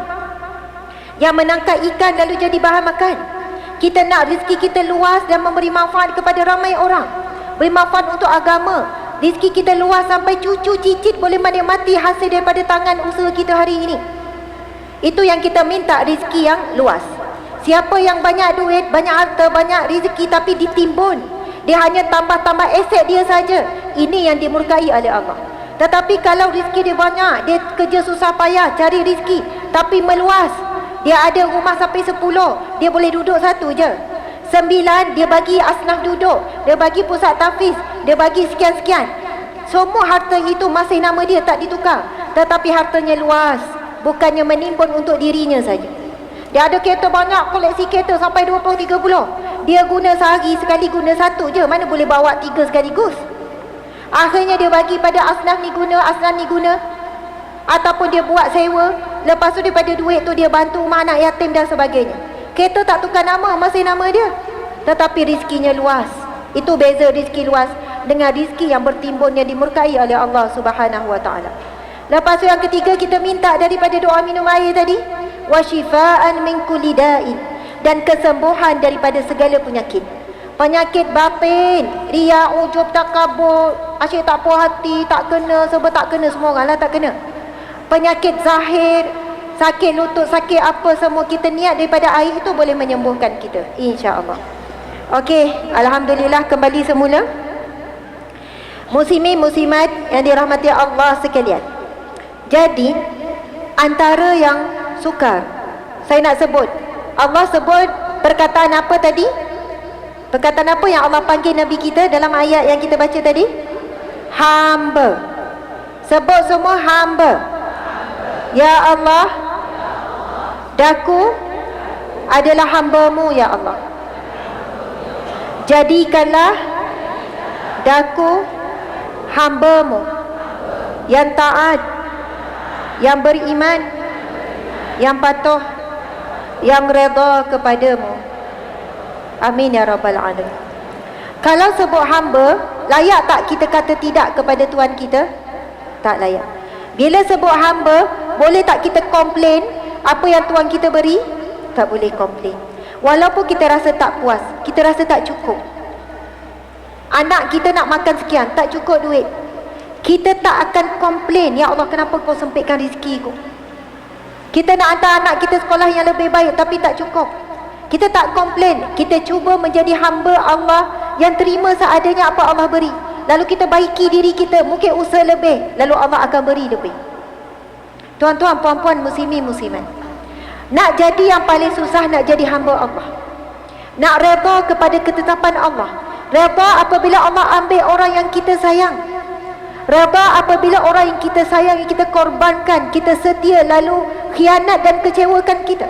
yang menangkap ikan lalu jadi bahan makan. Kita nak rezeki kita luas dan memberi manfaat kepada ramai orang, beri manfaat untuk agama. Rezeki kita luas sampai cucu cicit boleh menikmati hasil daripada tangan usaha kita hari ini. Itu yang kita minta, rezeki yang luas. Siapa yang banyak duit, banyak harta, banyak rezeki tapi ditimbun, dia hanya tambah-tambah aset dia saja, ini yang dimurkai oleh Allah. Tetapi kalau rezeki dia banyak, dia kerja susah payah cari rezeki tapi meluas, dia ada rumah sampai 10, dia boleh duduk 1 je, 9 dia bagi asnaf duduk, dia bagi pusat tahfiz, dia bagi sekian-sekian. Semua harta itu masih nama dia, tak ditukar. Tetapi hartanya luas, bukannya menimbun untuk dirinya saja. Dia ada kereta banyak, koleksi kereta sampai 20-30. Dia guna sehari sekali guna 1 je, mana boleh bawa 3 sekaligus. Akhirnya dia bagi pada asnaf ni guna, ataupun dia buat sewa. Lepas tu daripada duit tu dia bantu rumah anak yatim dan sebagainya. Kereta tak tukar nama, masih nama dia. Tetapi rizkinya luas. Itu beza rizki luas dengan rizki yang bertimbun, yang dimurkai oleh Allah Subhanahu Wa Taala. Lepas tu yang ketiga kita minta daripada doa minum air tadi, wa shifaan min kulli da'in, dan kesembuhan daripada segala penyakit. Penyakit batin, riya, ujub, takabur, asyik tak puas hati, tak kena, sebab tak kena, semua orang lah tak kena. Penyakit zahir, sakit lutut, sakit apa semua, kita niat daripada air itu boleh menyembuhkan kita, insya-Allah. Okey, alhamdulillah kembali semula. Muslimin muslimat yang dirahmati Allah sekalian. Jadi antara yang sukar saya nak sebut, Allah sebut perkataan apa tadi? Perkataan apa yang Allah panggil Nabi kita dalam ayat yang kita baca tadi? Hamba. Sebut semua hamba. Ya Allah, daku adalah hamba-Mu ya Allah. Jadikanlah daku hamba-Mu yang taat, yang beriman, yang patuh, yang redha kepadamu. Amin ya rabbal alamin. Kalau sebut hamba, layak tak kita kata tidak kepada Tuhan kita? Tak layak. Bila sebut hamba, boleh tak kita komplain apa yang Tuhan kita beri? Tak boleh komplain. Walaupun kita rasa tak puas, kita rasa tak cukup. Anak kita nak makan sekian, tak cukup duit, kita tak akan komplain, ya Allah kenapa kau sempitkan rezekiku. Kita nak hantar anak kita sekolah yang lebih baik tapi tak cukup, kita tak komplain. Kita cuba menjadi hamba Allah yang terima seadanya apa Allah beri. Lalu kita baiki diri kita, mungkin usaha lebih, lalu Allah akan beri lebih. Tuan-tuan, puan-puan, muslimin, muslimat, nak jadi yang paling susah, nak jadi hamba Allah, nak redha kepada ketetapan Allah. Redha apabila Allah ambil orang yang kita sayang. Redha apabila orang yang kita sayang, yang kita korbankan, kita setia, lalu khianat dan kecewakan kita.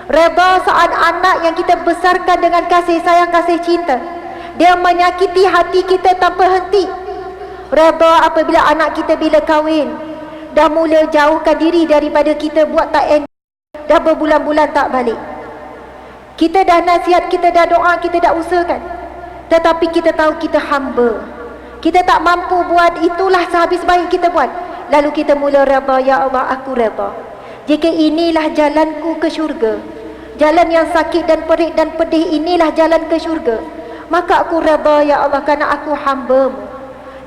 Redha saat anak yang kita besarkan dengan kasih sayang, kasih cinta, dia menyakiti hati kita tanpa henti. Redha apabila anak kita bila kahwin dah mula jauhkan diri daripada kita, buat tak end, dah berbulan-bulan tak balik. Kita dah nasihat, kita dah doa, kita dah usahakan, tetapi kita tahu kita hamba, kita tak mampu buat, itulah sehabis baik kita buat. Lalu kita mula redha, ya Allah aku redha. Jika inilah jalanku ke syurga, jalan yang sakit dan perik dan pedih inilah jalan ke syurga, maka aku redha ya Allah, kerana aku hamba-Mu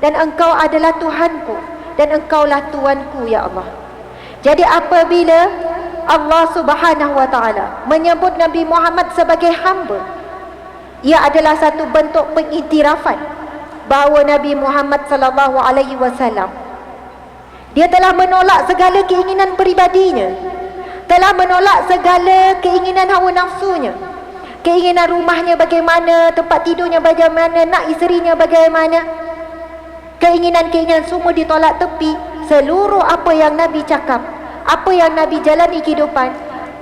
dan Engkau adalah Tuhanku dan Engkaulah Tuanku ya Allah. Jadi apabila Allah Subhanahu wa taala menyebut Nabi Muhammad sebagai hamba, ia adalah satu bentuk pengiktirafan bahawa Nabi Muhammad sallallahu alaihi wasallam dia telah menolak segala keinginan peribadinya, telah menolak segala keinginan hawa nafsunya, keinginan rumahnya bagaimana, tempat tidurnya bagaimana, nak isterinya bagaimana, keinginan-keinginan semua ditolak tepi. Seluruh apa yang Nabi cakap, apa yang Nabi jalani kehidupan,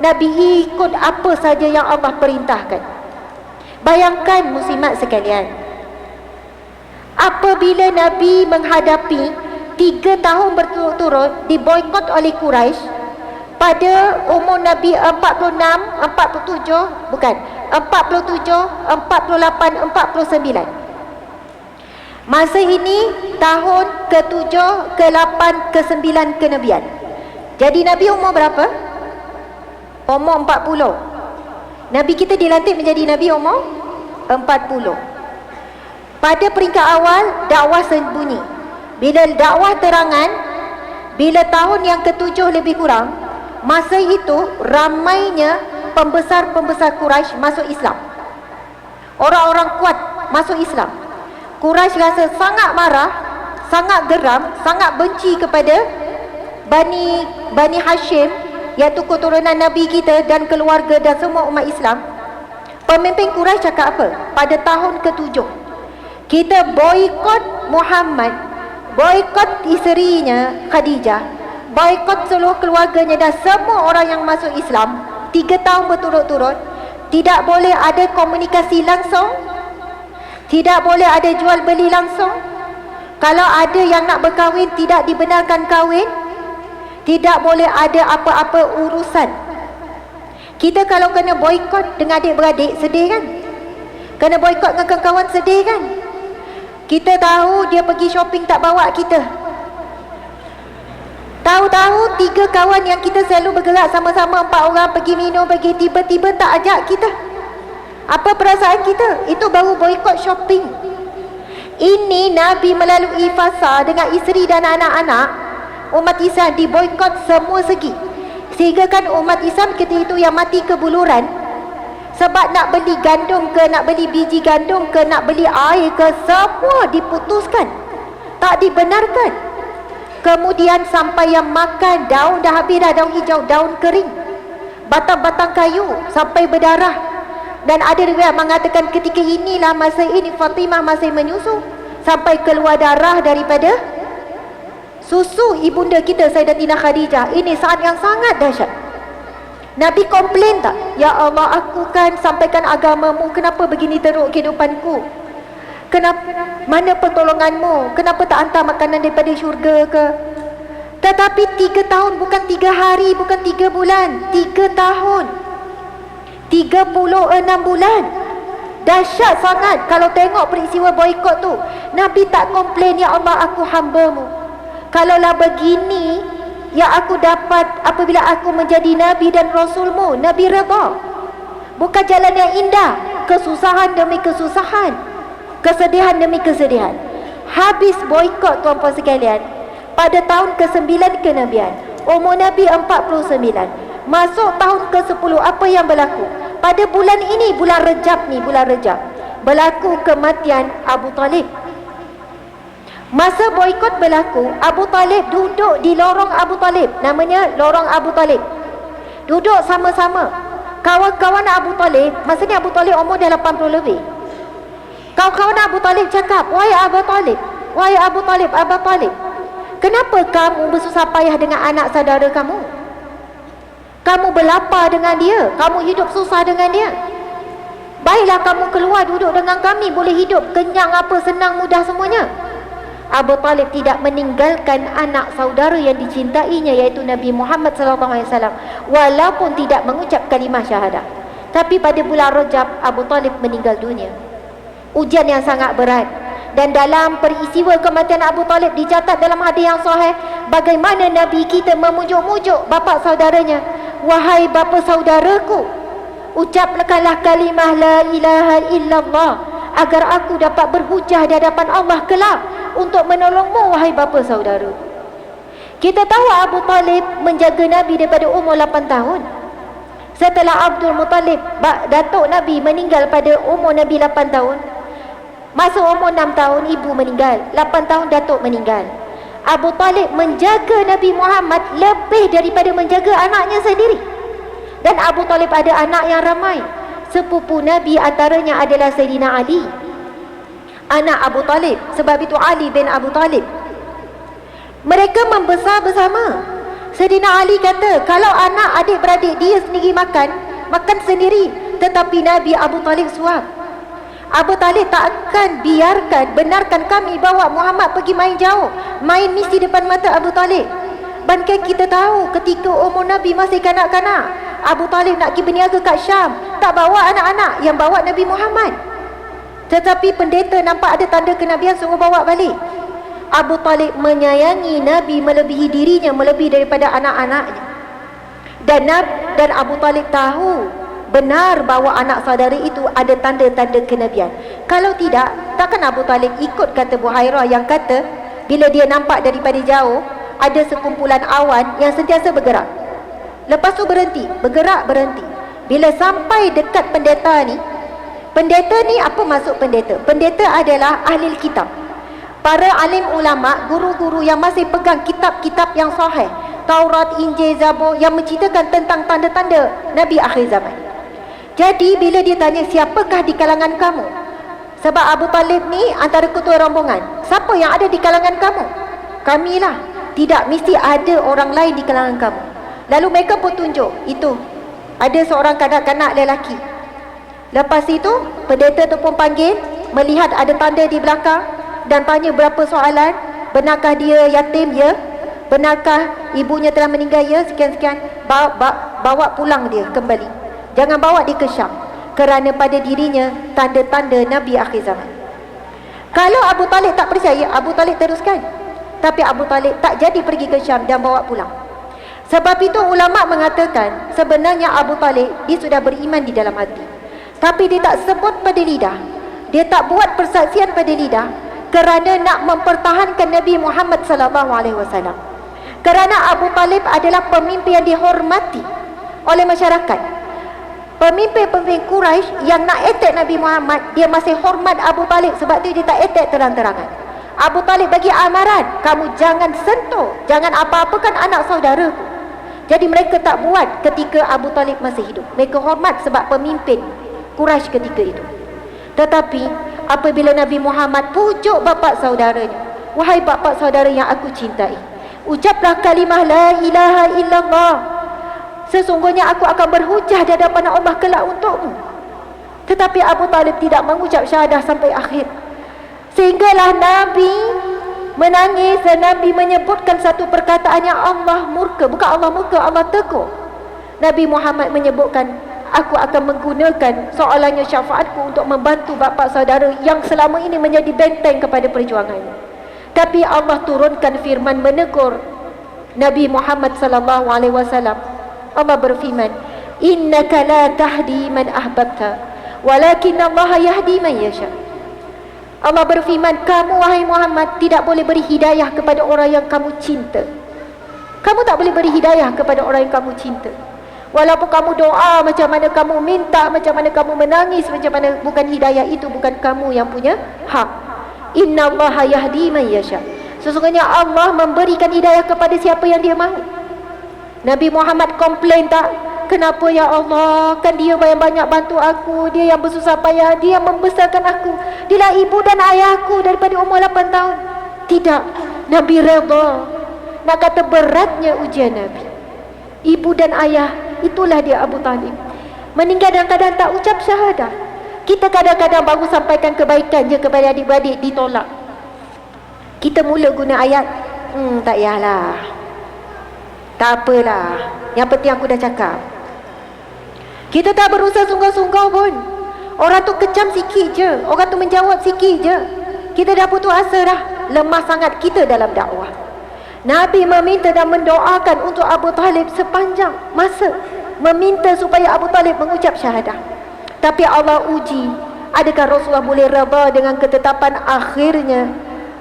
Nabi ikut apa saja yang Allah perintahkan. Bayangkan muslimat sekalian, apabila Nabi menghadapi 3 tahun berturut-turut diboikot oleh Quraisy pada umur Nabi 46, 47, bukan 47, 48, 49. Masa ini tahun ke-7, ke-8, ke-9 kenabian. Jadi Nabi umur berapa? Umur 40. Nabi kita dilantik menjadi Nabi umur 40. Pada peringkat awal dakwah sembunyi. Bila dakwah terangan, bila tahun yang ke-7 lebih kurang, masa itu ramainya pembesar-pembesar Quraisy masuk Islam. Orang-orang kuat masuk Islam. Quraisy rasa sangat marah, sangat geram, sangat benci kepada Bani Hashim, iaitu keturunan Nabi kita dan keluarga dan semua umat Islam. Pemimpin Quraisy cakap apa? Pada tahun ke-7, kita boikot Muhammad, boikot isterinya Khadijah, boikot seluruh keluarganya dan semua orang yang masuk Islam 3 tahun berturut-turut. Tidak boleh ada komunikasi langsung, tidak boleh ada jual beli langsung. Kalau ada yang nak berkahwin, tidak dibenarkan kahwin. Tidak boleh ada apa-apa urusan. Kita kalau kena boikot dengan adik-beradik, sedih kan? Kena boikot dengan kawan-kawan, sedih kan? Kita tahu dia pergi shopping tak bawa kita. Tahu-tahu 3 kawan yang kita selalu bergerak sama-sama, 4 orang pergi minum, pergi, tiba-tiba tak ajak kita. Apa perasaan kita? Itu baru boikot shopping. Ini Nabi melalui fasa dengan isteri dan anak-anak. Umat Islam diboikot semua segi. Sehingga kan umat Islam ketika itu yang mati kebuluran. Sebab nak beli gandum ke, nak beli biji gandum ke, nak beli air ke, semua diputuskan, tak dibenarkan. Kemudian sampai yang makan daun dah habis dah, daun hijau, daun kering, batang-batang kayu sampai berdarah. Dan ada riwayat mengatakan ketika inilah masa ini Fatimah masih menyusu, sampai keluar darah daripada susu ibunda kita Sayyidatina Khadijah. Ini saat yang sangat dahsyat. Nabi komplain tak? Ya Allah, aku kan sampaikan agamamu, kenapa begini teruk kehidupanku? Kenapa, mana pertolonganmu? Kenapa tak hantar makanan daripada syurga ke? Tetapi 3 tahun, bukan 3 hari, bukan 3 bulan, 3 tahun, 36 bulan. Dahsyat sangat kalau tengok peristiwa boikot tu. Nabi tak komplain, ya Allah, aku hamba-Mu. Kalaulah begini yang aku dapat apabila aku menjadi Nabi dan Rasul-Mu, Nabi redha. Bukan jalan yang indah, kesusahan demi kesusahan, kesedihan demi kesedihan. Habis boikot tuan-puan sekalian, pada tahun ke-9 kenabian, umur Nabi 49, masuk tahun ke-10, apa yang berlaku? Pada bulan ini, bulan Rejab ni, bulan Rejab, berlaku kematian Abu Talib. Masa boikot berlaku, Abu Talib duduk di lorong Abu Talib, namanya lorong Abu Talib. Duduk sama-sama. Kawan-kawan Abu Talib, masa ni Abu Talib umur dah 80 lebih. Kawan-kawan Abu Talib cakap, wahai Abu Talib, wahai Abu Talib, Abu Talib, kenapa kamu bersusah payah dengan anak saudara kamu? Kamu berlapar dengan dia, kamu hidup susah dengan dia. Baiklah kamu keluar duduk dengan kami, boleh hidup kenyang apa, senang, mudah semuanya. Abu Talib tidak meninggalkan anak saudara yang dicintainya, iaitu Nabi Muhammad SAW, walaupun tidak mengucap kalimah syahadah. Tapi pada bulan Rajab, Abu Talib meninggal dunia. Ujian yang sangat berat. Dan dalam peristiwa kematian Abu Talib dicatat dalam hadis yang sahih, bagaimana Nabi kita memujuk-mujuk bapa saudaranya, wahai bapa saudaraku, Ucapkanlah kalimah la ilaha illallah agar aku dapat berhujah di hadapan Allah kelak untuk menolongmu, wahai bapa saudara. Kita tahu Abu Talib menjaga Nabi daripada umur 8 tahun. Setelah Abdul Muttalib, datuk Nabi, meninggal pada umur Nabi 8 tahun. Masa umur 6 tahun ibu meninggal, 8 tahun datuk meninggal. Abu Talib menjaga Nabi Muhammad lebih daripada menjaga anaknya sendiri. Dan Abu Talib ada anak yang ramai. Sepupu Nabi antaranya adalah Sayyidina Ali, anak Abu Talib. Sebab itu Ali bin Abu Talib. Mereka membesar bersama. Sayyidina Ali kata, kalau anak adik-beradik dia sendiri makan sendiri. Tetapi Nabi Abu Talib suap. Abu Talib tak akan benarkan kami bawa Muhammad pergi main jauh, main misi depan mata Abu Talib. Bahkan kita tahu ketika umur Nabi masih kanak-kanak, Abu Talib nak pergi berniaga kat Syam, tak bawa anak-anak, yang bawa Nabi Muhammad. Tetapi pendeta nampak ada tanda kenabian, suruh bawa balik. Abu Talib menyayangi Nabi melebihi dirinya, melebihi daripada anak-anaknya. Dan Abu Talib tahu benar bahawa anak saudara itu ada tanda-tanda kenabian. Kalau tidak, takkan Abu Talib ikut kata Buhairah yang kata bila dia nampak daripada jauh ada sekumpulan awan yang sentiasa bergerak, lepas tu berhenti, bergerak, berhenti. Bila sampai dekat pendeta ni apa maksud pendeta? Pendeta adalah ahli kitab, para alim ulama, guru-guru yang masih pegang kitab-kitab yang sahih, Taurat, Injil, Zabur, yang menceritakan tentang tanda-tanda Nabi akhir zaman. Jadi bila dia tanya, siapakah di kalangan kamu? Sebab Abu Talib ni antara ketua rombongan, siapa yang ada di kalangan kamu? Kamilah. Tidak, mesti ada orang lain di kalangan kamu. Lalu mereka pun tunjuk, itu ada seorang kanak-kanak lelaki. Lepas itu pendeta tu pun panggil, melihat ada tanda di belakang dan tanya berapa soalan. Benarkah dia yatim? Ya. Benarkah ibunya telah meninggal? Ya. Sekian-sekian. Bawa pulang dia kembali, jangan bawa dia ke Syam, kerana pada dirinya tanda-tanda Nabi akhir zaman. Kalau Abu Talib tak percaya, Abu Talib teruskan. Tapi Abu Talib tak jadi pergi ke Syam dan bawa pulang. Sebab itu ulama mengatakan sebenarnya Abu Talib dia sudah beriman di dalam hati, tapi dia tak sebut pada lidah, dia tak buat persaksian pada lidah, kerana nak mempertahankan Nabi Muhammad SAW. Kerana Abu Talib adalah pemimpin yang dihormati oleh masyarakat. Pemimpin-pemimpin Quraisy yang nak attack Nabi Muhammad, dia masih hormat Abu Talib. Sebab tu dia tak attack terang-terangan. Abu Talib bagi amaran, kamu jangan sentuh, jangan apa-apakan anak saudaraku. Jadi mereka tak buat ketika Abu Talib masih hidup. Mereka hormat sebab pemimpin Quraisy ketika itu. Tetapi apabila Nabi Muhammad pujuk bapa saudaranya, wahai bapa saudara yang aku cintai, ucaplah kalimah la ilaha illallah, sesungguhnya aku akan berhujah di hadapan Allah kelak untukmu. Tetapi Abu Talib tidak mengucap syahadah sampai akhir. Sehinggalah Nabi menangis dan Nabi menyebutkan satu perkataan yang Allah murka. Bukan Allah murka, Allah tegur. Nabi Muhammad menyebutkan, aku akan menggunakan soalannya syafaatku untuk membantu bapa saudara yang selama ini menjadi benteng kepada perjuangannya. Tapi Allah turunkan firman menegur Nabi Muhammad SAW. Allah berfirman, innaka la tahdi man ahbabta walakin Allah yahdi man yasha. Allah berfirman, kamu wahai Muhammad tidak boleh beri hidayah kepada orang yang kamu cinta. Kamu tak boleh beri hidayah kepada orang yang kamu cinta. Walaupun kamu doa macam mana, kamu minta macam mana, kamu menangis macam mana, bukan hidayah itu bukan kamu yang punya hak. Inna Allah yahdi man yasha. Sesungguhnya Allah memberikan hidayah kepada siapa yang dia mahu. Nabi Muhammad komplain tak? Kenapa ya Allah? Kan dia banyak-banyak bantu aku, dia yang bersusah payah, dia yang membesarkan aku, dialah ibu dan ayahku daripada umur 8 tahun. Tidak, Nabi redha. Nak kata beratnya ujian Nabi, ibu dan ayah, itulah dia Abu Talib. Meninggal dalam keadaan tak ucap syahadah. Kita kadang-kadang baru sampaikan kebaikan je kepada adik-beradik, ditolak. Kita mula guna ayat, tak payahlah, tak apalah, yang penting aku dah cakap. Kita tak berusaha sungguh-sungguh pun. Orang tu kecam sikit je, orang tu menjawab sikit je, kita dah putus asa dah. Lemah sangat kita dalam dakwah. Nabi meminta dan mendoakan untuk Abu Talib sepanjang masa, meminta supaya Abu Talib mengucap syahadah. Tapi Allah uji, adakah Rasulullah boleh redha dengan ketetapan akhirnya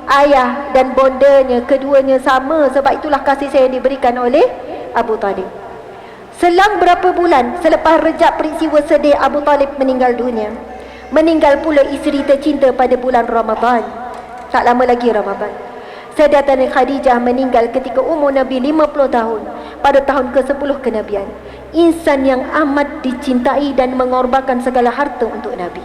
ayah dan bondanya keduanya sama? Sebab itulah kasih sayang diberikan oleh Abu Talib. Selang berapa bulan selepas rejak peristiwa sedih, Abu Talib meninggal dunia. Meninggal pula isteri tercinta pada bulan Ramadan. Tak lama lagi Ramadan. Sayyidatina Khadijah meninggal ketika umur Nabi 50 tahun pada tahun ke-10 kenabian. Insan yang amat dicintai dan mengorbankan segala harta untuk Nabi.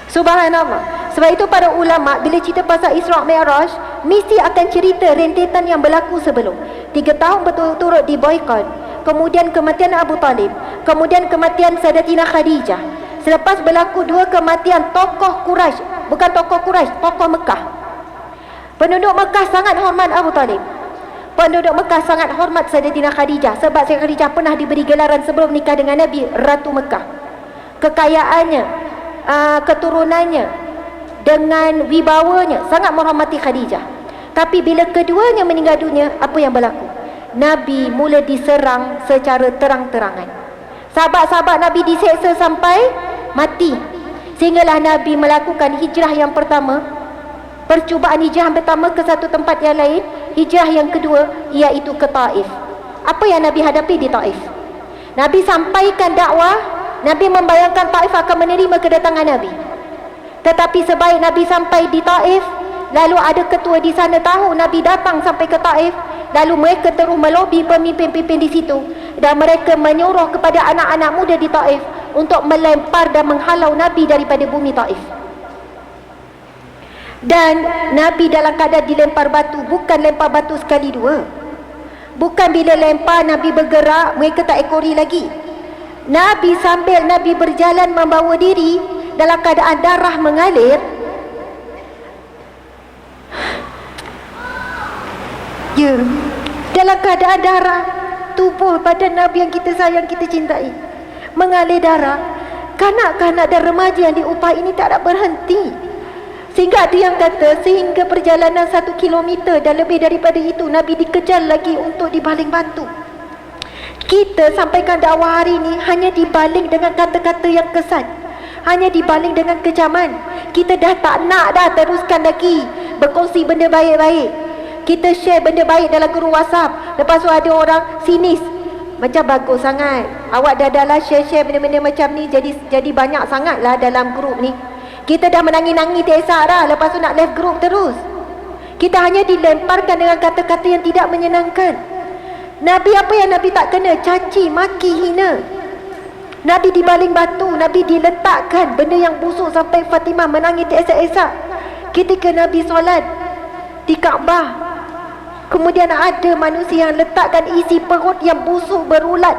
Subhanallah. Sebab itu para ulama bila cerita pasal Isra' Mi'raj mesti akan cerita rentetan yang berlaku sebelum. 3 tahun berturut-turut diboikot, kemudian kematian Abu Talib, kemudian kematian Sayyidatina Khadijah. Selepas berlaku 2 kematian tokoh Quraisy, bukan tokoh Quraisy, tokoh Mekah. Penduduk Mekah sangat hormat Abu Talib. Penduduk Mekah sangat hormat Sayyidatina Khadijah, sebab Sayyidatina Khadijah pernah diberi gelaran sebelum nikah dengan Nabi Ratu Mekah. Kekayaannya, keturunannya, dengan wibawanya sangat menghormati Khadijah. Tapi bila keduanya meninggal dunia, apa yang berlaku? Nabi mula diserang secara terang-terangan. Sahabat-sahabat Nabi diseksa sampai mati. Sehinggalah Nabi melakukan hijrah yang pertama, percubaan hijrah yang pertama ke satu tempat yang lain. Hijrah yang kedua iaitu ke Taif. Apa yang Nabi hadapi di Taif? Nabi sampaikan dakwah, Nabi membayangkan Taif akan menerima kedatangan Nabi. Tetapi sebaik Nabi sampai di Taif, lalu ada ketua di sana tahu Nabi datang sampai ke Taif, lalu mereka terus melobi pemimpin-pemimpin di situ, dan mereka menyuruh kepada anak-anak muda di Taif untuk melempar dan menghalau Nabi daripada bumi Taif. Dan Nabi dalam keadaan dilempar batu, bukan lempar batu sekali dua. Bukan bila lempar Nabi bergerak, mereka tak ekori lagi. Nabi sambil Nabi berjalan membawa diri dalam keadaan darah mengalir. Ya, dalam keadaan darah, tubuh badan Nabi yang kita sayang, kita cintai, mengalir darah. Kanak-kanak dan remaja yang diupah ini tak ada berhenti. Sehingga ada yang kata sehingga perjalanan 1 kilometer dan lebih daripada itu Nabi dikejar lagi untuk dibaling batu. Kita sampaikan dakwah hari ini hanya dibaling dengan kata-kata yang kesan, hanya dibaling dengan kecaman. Kita dah tak nak dah teruskan lagi berkongsi benda baik-baik. Kita share benda baik dalam grup WhatsApp. Lepas tu ada orang sinis, macam bagus sangat, awak dah lah share-share benda-benda macam ni, jadi banyak sangat lah dalam grup ni. Kita dah menangis-nangis tak esok dah, lepas tu nak left group terus. Kita hanya dilemparkan dengan kata-kata yang tidak menyenangkan. Nabi apa yang Nabi tak kena? Caci, maki, hina. Nabi dibaling batu, Nabi diletakkan benda yang busuk sampai Fatimah menangis tak esok-esok. Ketika Nabi solat di Kaabah, kemudian ada manusia yang letakkan isi perut yang busuk berulat,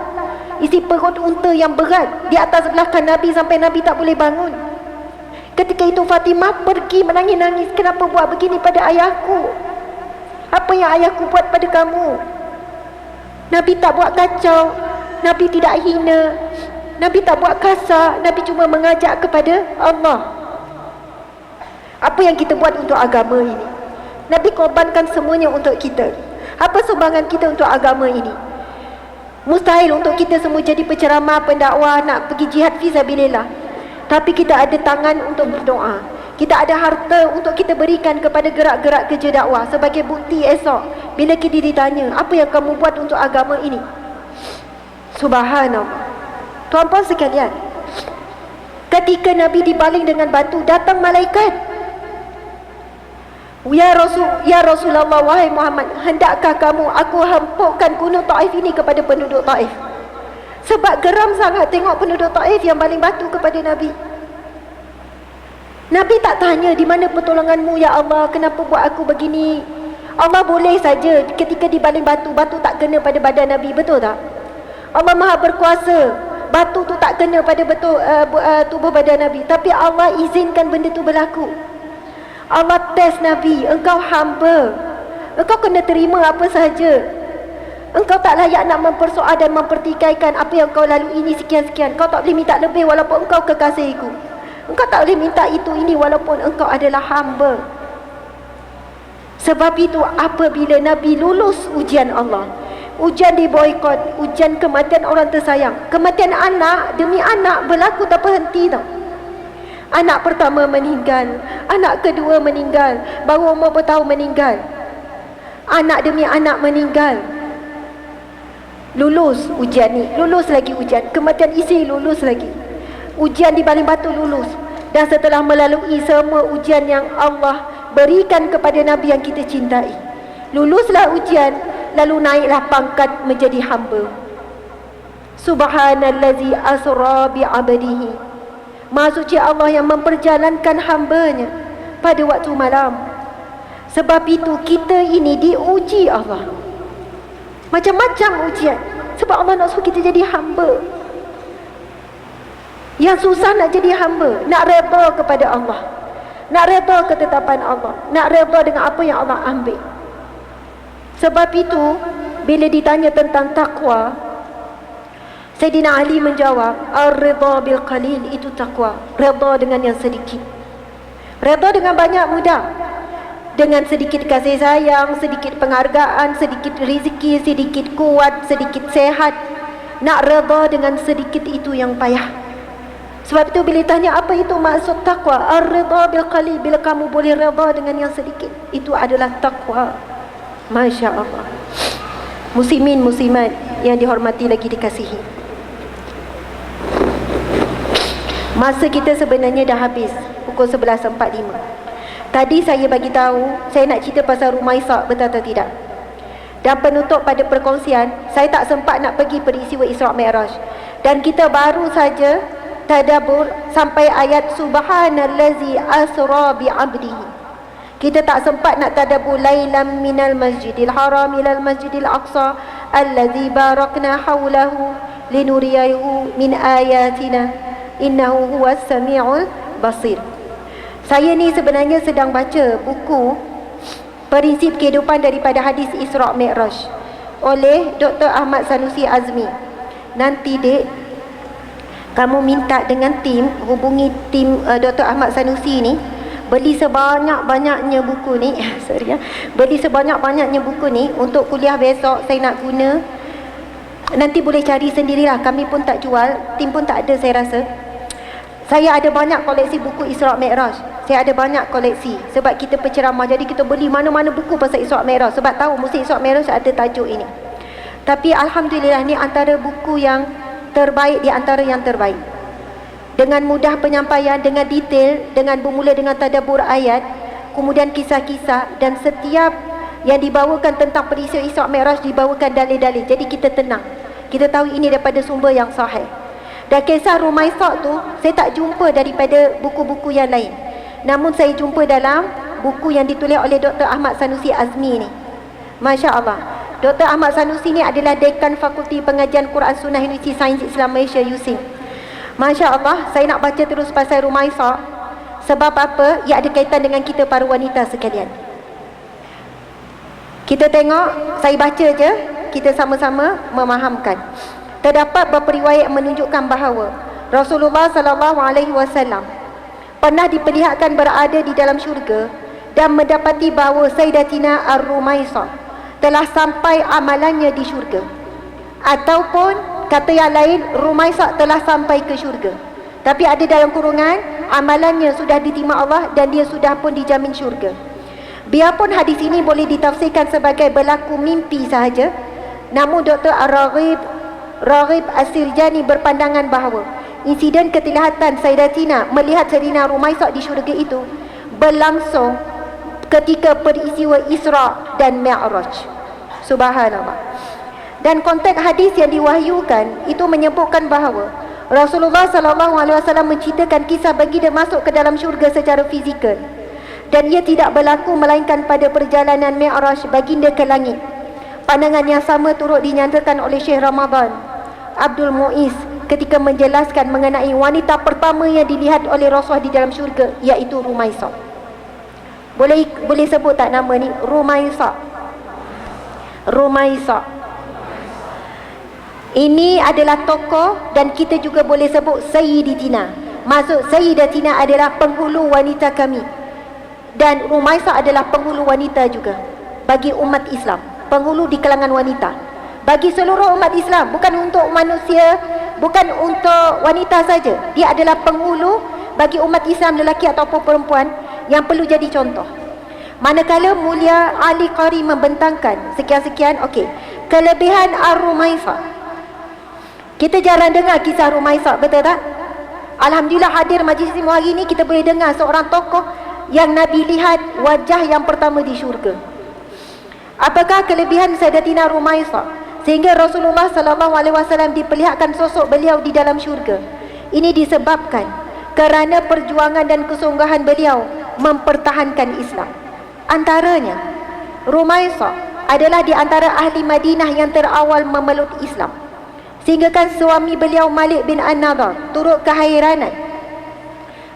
isi perut unta yang berat di atas belakang Nabi sampai Nabi tak boleh bangun. Ketika itu Fatimah pergi menangis-nangis, kenapa buat begini pada ayahku? Apa yang ayahku buat pada kamu? Nabi tak buat kacau, Nabi tidak hina, Nabi tak buat kasar, Nabi cuma mengajak kepada Allah. Apa yang kita buat untuk agama ini? Nabi korbankan semuanya untuk kita. Apa sumbangan kita untuk agama ini? Mustahil untuk kita semua jadi penceramah, pendakwah, nak pergi jihad fisabilillah. Tapi kita ada tangan untuk berdoa, kita ada harta untuk kita berikan kepada gerak-gerak kerja dakwah sebagai bukti esok bila kita ditanya, apa yang kamu buat untuk agama ini? Subhanallah. Tuan-tuan sekalian, ketika Nabi dibaling dengan batu, datang malaikat. Ya Rasulullah, wahai Muhammad, hendakkah kamu aku hempukkan gunung Taif ini kepada penduduk Taif? Sebab geram sangat tengok penduduk Taif yang baling batu kepada Nabi. Nabi tak tanya, di mana pertolonganmu ya Allah, kenapa buat aku begini? Allah boleh saja ketika dibaling batu, batu tak kena pada badan Nabi, betul tak? Allah Maha berkuasa, batu tu tak kena pada tubuh badan Nabi, tapi Allah izinkan benda tu berlaku. Allah test Nabi, engkau hamba, engkau kena terima apa sahaja. Engkau tak layak nak mempersoal dan mempertikaikan apa yang kau lalui ini sekian-sekian. Kau tak boleh minta lebih walaupun engkau kekasihku. Engkau tak boleh minta itu ini walaupun engkau adalah hamba. Sebab itu apabila Nabi lulus ujian Allah, ujian diboikot, ujian kematian orang tersayang, kematian anak demi anak berlaku tak berhenti tau. Anak pertama meninggal, anak kedua meninggal, baru umur bertahun meninggal, anak demi anak meninggal. Lulus ujian ni, lulus lagi ujian, kematian isteri lulus lagi, ujian di baling batu lulus. Dan setelah melalui semua ujian yang Allah berikan kepada Nabi yang kita cintai, luluslah ujian, lalu naiklah pangkat menjadi hamba. Subhanallazi asra bi'abdihi, Maha suci Allah yang memperjalankan hambanya pada waktu malam. Sebab itu kita ini diuji Allah, macam-macam ujian. Sebab Allah nak suruh kita jadi hamba. Yang susah nak jadi hamba, nak redha kepada Allah, nak redha ketetapan Allah, nak redha dengan apa yang Allah ambil. Sebab itu bila ditanya tentang takwa, Sayyidina Ali menjawab, ar-ridha bil qalil, itu takwa. Redha dengan yang sedikit. Redha dengan banyak mudah. Dengan sedikit kasih sayang, sedikit penghargaan, sedikit rezeki, sedikit kuat, sedikit sehat. Nak redha dengan sedikit itu yang payah. Sebab itu bila tanya apa itu maksud takwa, ar-ridha bil qalil, bila kamu boleh redha dengan yang sedikit, itu adalah takwa. Masya Allah. Muslimin muslimat yang dihormati lagi dikasihi, masa kita sebenarnya dah habis, pukul 11.45. Tadi saya bagi tahu saya nak cerita pasal Rumaisah, betul atau tidak? Dan penutup pada perkongsian, saya tak sempat nak pergi peristiwa Isra' Mi'raj, dan kita baru saja tadabbur sampai ayat subhanallazi asra bi'abdihi. Kita tak sempat nak tadabbur lailam minal masjidil haram ilal masjidil aqsa allazi barakna hawlahu linuriyahu min ayatina innahu huwas sami'ul basir. Saya ni sebenarnya sedang baca buku Prinsip Kehidupan daripada Hadis Isra' Mi'raj oleh Dr. Ahmad Sanusi Azmi. Nanti dek, kamu minta dengan tim, hubungi tim Dr. Ahmad Sanusi ni, beli sebanyak-banyaknya buku ni sorry ya, beli sebanyak-banyaknya buku ni untuk kuliah besok saya nak guna. Nanti boleh cari sendirilah, kami pun tak jual, tim pun tak ada saya rasa. Saya ada banyak koleksi buku Isra' Mi'raj, saya ada banyak koleksi sebab kita penceramah, jadi kita beli mana-mana buku pasal Isra' Mi'raj sebab tahu mesti Isra' Mi'raj ada tajuk ini. Tapi alhamdulillah ni antara buku yang terbaik di antara yang terbaik. Dengan mudah penyampaian, dengan detail, dengan bermula dengan tadabbur ayat, kemudian kisah-kisah, dan setiap yang dibawakan tentang peristiwa Isra' Mi'raj dibawakan dalil-dalil. Jadi kita tenang, kita tahu ini daripada sumber yang sahih. Dan kisah Rumaisah tu saya tak jumpa daripada buku-buku yang lain, namun saya jumpa dalam buku yang ditulis oleh Dr. Ahmad Sanusi Azmi ni. Masya Allah, Dr. Ahmad Sanusi ni adalah Dekan Fakulti Pengajian Quran Sunnah Universiti Sains Islam Malaysia USIM. Masya Allah, saya nak baca terus pasal Rumaisah. Sebab apa? Ia ada kaitan dengan kita para wanita sekalian. Kita tengok, saya baca je, kita sama-sama memahamkan. Terdapat beberapa riwayat menunjukkan bahawa Rasulullah SAW pernah diperlihatkan berada di dalam syurga dan mendapati bahawa Sayyidatina Ar-Rumaisah telah sampai amalannya di syurga. Ataupun kata yang lain, Rumaisah telah sampai ke syurga, tapi ada dalam kurungan amalannya sudah diterima Allah dan dia sudah pun dijamin syurga. Biarpun hadis ini boleh ditafsirkan sebagai berlaku mimpi sahaja, namun Dr. Raghib As-Sirjani berpandangan bahawa insiden ketelihatan Sayyidatina melihat Sayyidina Rumaisah di syurga itu berlangsung ketika peristiwa Isra' dan Mi'raj. Subhanallah. Dan konteks hadis yang diwahyukan itu menyebutkan bahawa Rasulullah SAW menceritakan kisah baginda masuk ke dalam syurga secara fizikal, dan ia tidak berlaku melainkan pada perjalanan Mi'raj baginda ke langit. Pandangan yang sama turut dinyatakan oleh Syekh Ramadan Abdul Muiz ketika menjelaskan mengenai wanita pertama yang dilihat oleh Rasulullah di dalam syurga, iaitu Rumaisah. Boleh sebut tak nama ni? Rumaisah. Ini adalah tokoh, dan kita juga boleh sebut Sayyidatina. Maksud Sayyidatina adalah penghulu wanita kami. Dan Rumaisah adalah penghulu wanita juga bagi umat Islam, penghulu di kalangan wanita bagi seluruh umat Islam, bukan untuk manusia, bukan untuk wanita saja. Dia adalah penghulu bagi umat Islam, lelaki ataupun perempuan, yang perlu jadi contoh. Manakala Mulia Ali Qari membentangkan sekian-sekian, okey, kelebihan Ar-Rumaisah. Kita jarang dengar kisah Rumaisah, betul tak? Alhamdulillah hadir majlis ilmu hari ini, kita boleh dengar seorang tokoh yang Nabi lihat wajah yang pertama di syurga. Apakah kelebihan Sayyidatina Rumaisah sehingga Rasulullah SAW diperlihatkan sosok beliau di dalam syurga? Ini disebabkan kerana perjuangan dan kesungguhan beliau mempertahankan Islam. Antaranya, Rumaisah adalah di antara ahli Madinah yang terawal memeluk Islam, sehingga kan suami beliau Malik bin An-Nadhr turut keheranan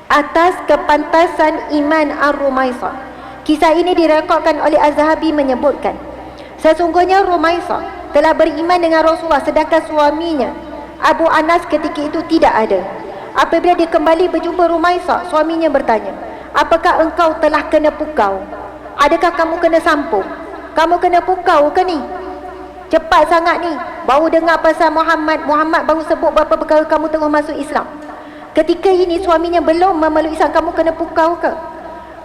atas kepantasan iman Ar-Rumaisah. Kisah ini direkodkan oleh Az-Zahabi menyebutkan, sesungguhnya Rumaisah telah beriman dengan Rasulullah sedangkan suaminya Abu Anas ketika itu tidak ada. Apabila dia kembali berjumpa Rumaisah, suaminya bertanya, apakah engkau telah kena pukau? Adakah kamu kena sampuk? Kamu kena pukau ke ni? Cepat sangat ni, baru dengar pasal Muhammad baru sebut berapa perkara kamu tengah masuk Islam. Ketika ini suaminya belum memeluk Islam, kamu kena pukau ke?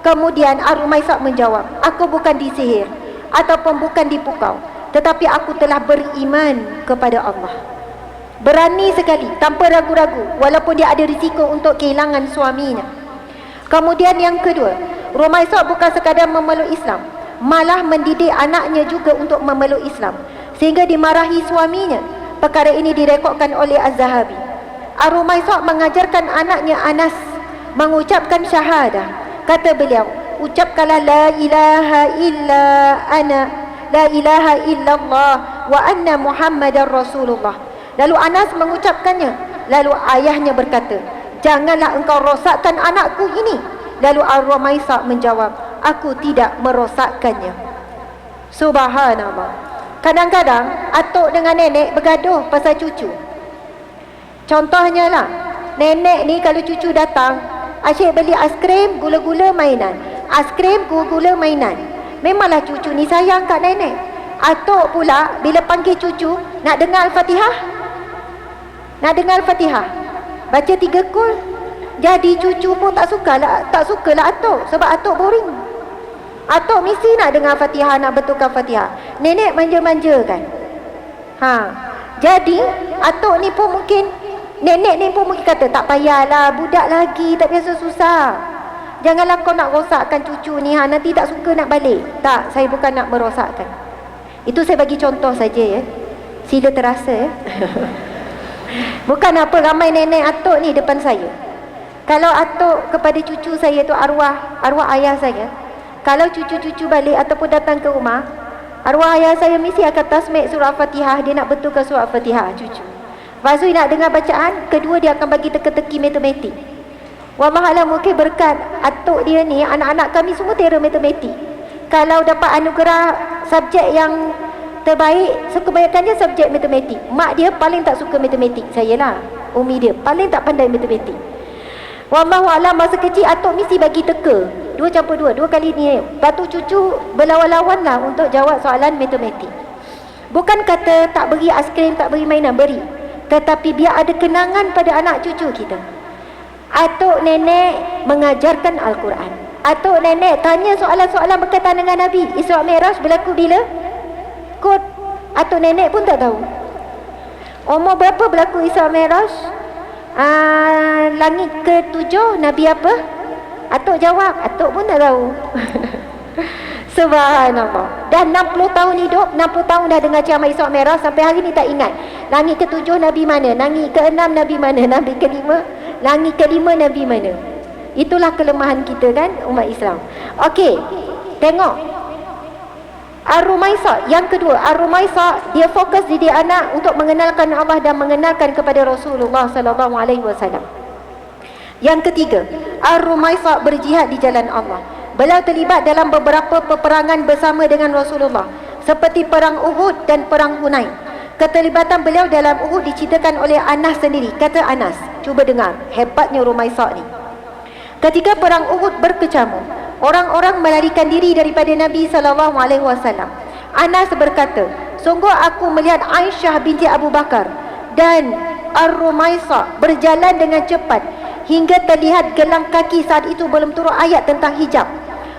Kemudian Ar-Rumaisah menjawab, aku bukan disihir ataupun bukan dipukau, tetapi aku telah beriman kepada Allah. Berani sekali, tanpa ragu-ragu, walaupun dia ada risiko untuk kehilangan suaminya. Kemudian yang kedua, Rumaisah bukan sekadar memeluk Islam, malah mendidik anaknya juga untuk memeluk Islam, sehingga dimarahi suaminya. Perkara ini direkodkan oleh Az-Zahabi. Ar-Rumaisah mengajarkan anaknya Anas mengucapkan syahadah. Kata beliau, ucapkanlah la ilaha illa ana, la ilaha illallah wa anna Muhammadar Rasulullah. Lalu Anas mengucapkannya. Lalu ayahnya berkata, janganlah engkau rosakkan anakku ini. Lalu Ar-Rumaisah menjawab, aku tidak merosakkannya. Subhanallah. Kadang-kadang atuk dengan nenek bergaduh pasal cucu. Contohnya lah, nenek ni kalau cucu datang, asyik beli aiskrim, gula-gula, mainan. Aiskrim, gula-gula, mainan. Memanglah cucu ni sayang kat nenek. Atuk pula bila panggil cucu, nak dengar Al-Fatihah. Nak dengar Al-Fatihah, baca 3 kul. Jadi cucu pun tak sukalah atuk, sebab atuk boring. Atuk mesti nak dengar Fatihah, nak betulkan Fatihah. Nenek manja-manja kan. Jadi atuk ni pun mungkin, nenek ni pun mungkin kata, tak payahlah, budak lagi, tak biasa susah. Janganlah kau nak rosakkan cucu ni, nanti tak suka nak balik. Tak, saya bukan nak merosakkan. Itu saya bagi contoh saja ya. Sila terasa ya. Bukan apa ramai nenek atuk ni depan saya. Kalau atuk kepada cucu saya tu arwah ayah saya, kalau cucu-cucu balik ataupun datang ke rumah, arwah ayah saya mesti akan tasmik surah Fatihah. Dia nak betulkan surah Fatihah cucu. Lepas tu nak dengar bacaan, kedua dia akan bagi teka-teki matematik. Wallahualam, mungkin berkat atuk dia ni, anak-anak kami semua tera matematik. Kalau dapat anugerah subjek yang terbaik, kebanyakannya subjek matematik. Mak dia paling tak suka matematik, saya lah, umi dia paling tak pandai matematik. Wallahualam, masa kecil atuk mesti bagi teka 2 campur 2, 2 kali ni. Lepas tu cucu berlawan-lawan lah untuk jawab soalan matematik. Bukan kata tak beri aiskrim, tak beri mainan, beri, tetapi biar ada kenangan pada anak cucu kita. Atuk nenek mengajarkan Al-Quran. Atuk nenek tanya soalan-soalan berkaitan dengan Nabi. Isra Mi'raj berlaku bila? Kod atuk nenek pun tak tahu. Umur berapa berlaku Isra Mi'raj? Langit ke-7 Nabi apa? Atuk jawab, atuk pun tak tahu. Subhanallah. Dah 60 tahun hidup, 60 tahun dah dengar ceramah Isra Mi'raj, sampai hari ni tak ingat langit ke-7 Nabi mana, langit ke-6 Nabi mana, Nabi ke-5, langit ke-5 Nabi mana. Itulah kelemahan kita kan, umat Islam. Okey, tengok Ar-Rumaisah. Yang kedua, Ar-Rumaisah dia fokus didik anak untuk mengenalkan Allah dan mengenalkan kepada Rasulullah sallallahu alaihi wasallam. Yang ketiga, Ar-Rumaisah berjihad di jalan Allah. Beliau terlibat dalam beberapa peperangan bersama dengan Rasulullah, seperti perang Uhud dan perang Hunain. Keterlibatan beliau dalam Uhud diceritakan oleh Anas sendiri. Kata Anas, cuba dengar hebatnya Rumaisah ni. Ketika perang Uhud berkecamuk, orang-orang melarikan diri daripada Nabi SAW. Anas berkata, sungguh aku melihat Aisyah binti Abu Bakar dan Ar-Rumaisah berjalan dengan cepat hingga terlihat gelang kaki. Saat itu belum turun ayat tentang hijab.